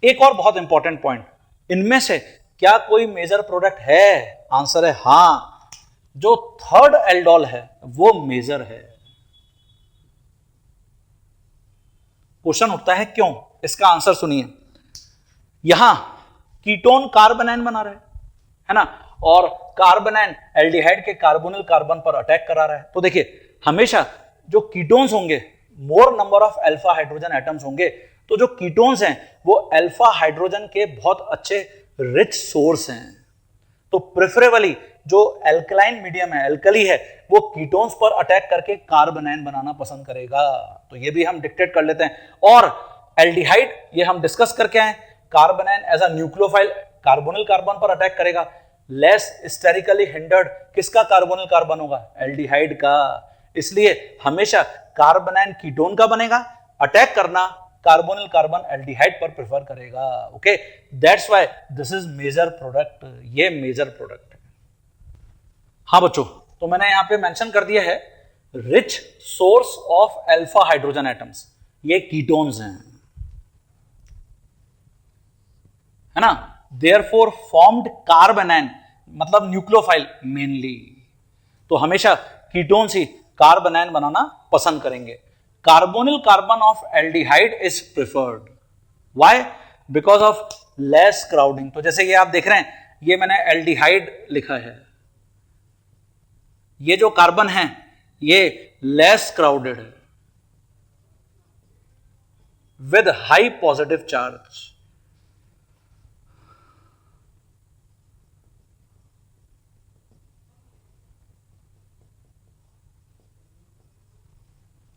एक और बहुत इंपॉर्टेंट पॉइंट, इनमें से क्या कोई मेजर प्रोडक्ट है? आंसर है हां, जो 3rd एल्डोल है वो मेजर है। क्वेश्चन उठता है क्यों? इसका आंसर सुनिए। यहां कीटोन कार्बोनाइन बना रहे है ना, और कार्बोनाइन एल्डिहाइड के कार्बोनिल कार्बन पर अटैक करा रहा है। तो देखिए हमेशा जो कीटोन्स होंगे, मोर number of alpha hydrogen atoms होंगे। तो जो कीटोन्स हैं वो अल्फा हाइड्रोजन के बहुत अच्छे रिच सोर्स हैं। तो प्रेफरेबली जो एल्कलाइन मीडियम है, एल्कली है, वो कीटोन्स पर अटैक करके कार्बोनाइन बनाना पसंद करेगा। तो ये भी हम डिक्टेट कर लेते हैं। और एल्डिहाइड ये हम डिस्कस करके आए, carbanion as a nucleophile carbonyl carbon पर अटैक करेगा। लेस स्टेरिकली हिंडर्ड किसका कार्बोनिल कार्बन होगा? एल्डिहाइड का। इसलिए हमेशा कार्बोनाइन कीटोन का बनेगा, अटैक करना कार्बोनिल कार्बन एल्डिहाइड पर प्रेफर करेगा। Okay, that's why this is major product, ये मेजर प्रोडक्ट है। हाँ बच्चों, तो मैंने यहां पे मेंशन कर दिया है rich source of alpha hydrogen atoms, ये कीटोन्स हैं, है ना। देयरफॉर फॉर्म्ड कार्बोनाइन, मतलब न्यूक्लियोफाइल मेनली। तो हमेशा कीटोन्स ही कार्बोनाइन बनाना पसंद करेंगे। Carbonyl carbon of aldehyde is preferred, why? Because of less crowding. तो जैसे ये आप देख रहे हैं, ये मैंने एल्डिहाइड लिखा है, ये जो कार्बन है ये लेस क्राउडेड है विद हाई पॉजिटिव चार्ज।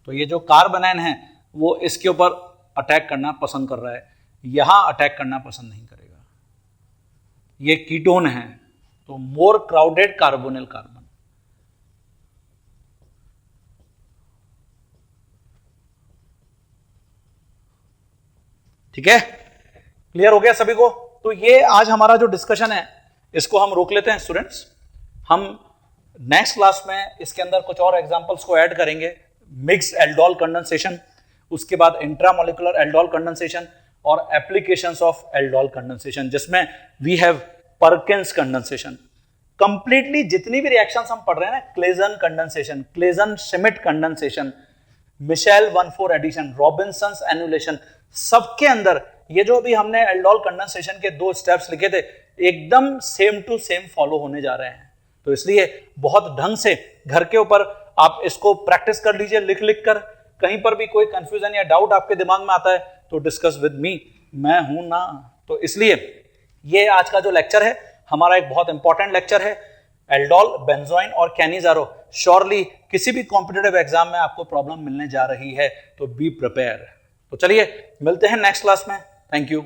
तो ये जो कार्बोनाइन है वो इसके ऊपर अटैक करना पसंद कर रहा है, यहां अटैक करना पसंद नहीं करेगा। ये कीटोन है, तो मोर क्राउडेड कार्बोनिल कार्बन। ठीक है, क्लियर हो गया सभी को? तो ये आज हमारा जो डिस्कशन है इसको हम रोक लेते हैं स्टूडेंट्स। हम नेक्स्ट क्लास में इसके अंदर कुछ और एग्जांपल्स को ऐड करेंगे। मिक्स्ड एल्डोल कंडेंसेशन, उसके बाद इंट्रामोलिकुलर एल्डोल कंडेंसेशन और एप्लीकेशंस ऑफ एल्डोल कंडेंसेशन, जिसमें we have Perkin's condensation. Completely जितनी भी रिएक्शंस हम पढ़ रहे हैं ना, Claisen condensation, Claisen Schmidt condensation, Michael 1,4 addition, Robinson's annulation, सबके अंदर ये जो भी हमने एल्डोल कंडेंसेशन के 2 स्टेप्स लिखे थे एकदम सेम टू सेम फॉलो होने जा रहे हैं। तो इसलिए बहुत ढंग से घर के ऊपर आप इसको प्रैक्टिस कर लीजिए, लिख लिख कर। कहीं पर भी कोई कंफ्यूजन या डाउट आपके दिमाग में आता है तो डिस्कस विद मी, मैं हूं ना। तो इसलिए ये आज का जो लेक्चर है हमारा एक बहुत इंपॉर्टेंट लेक्चर है। एल्डोल, बेंजोइन और कैनिजारो श्योरली किसी भी कॉम्पिटिटिव एग्जाम में आपको प्रॉब्लम मिलने जा रही है, तो बी प्रिपेयर। तो चलिए मिलते हैं नेक्स्ट क्लास में। Thank you.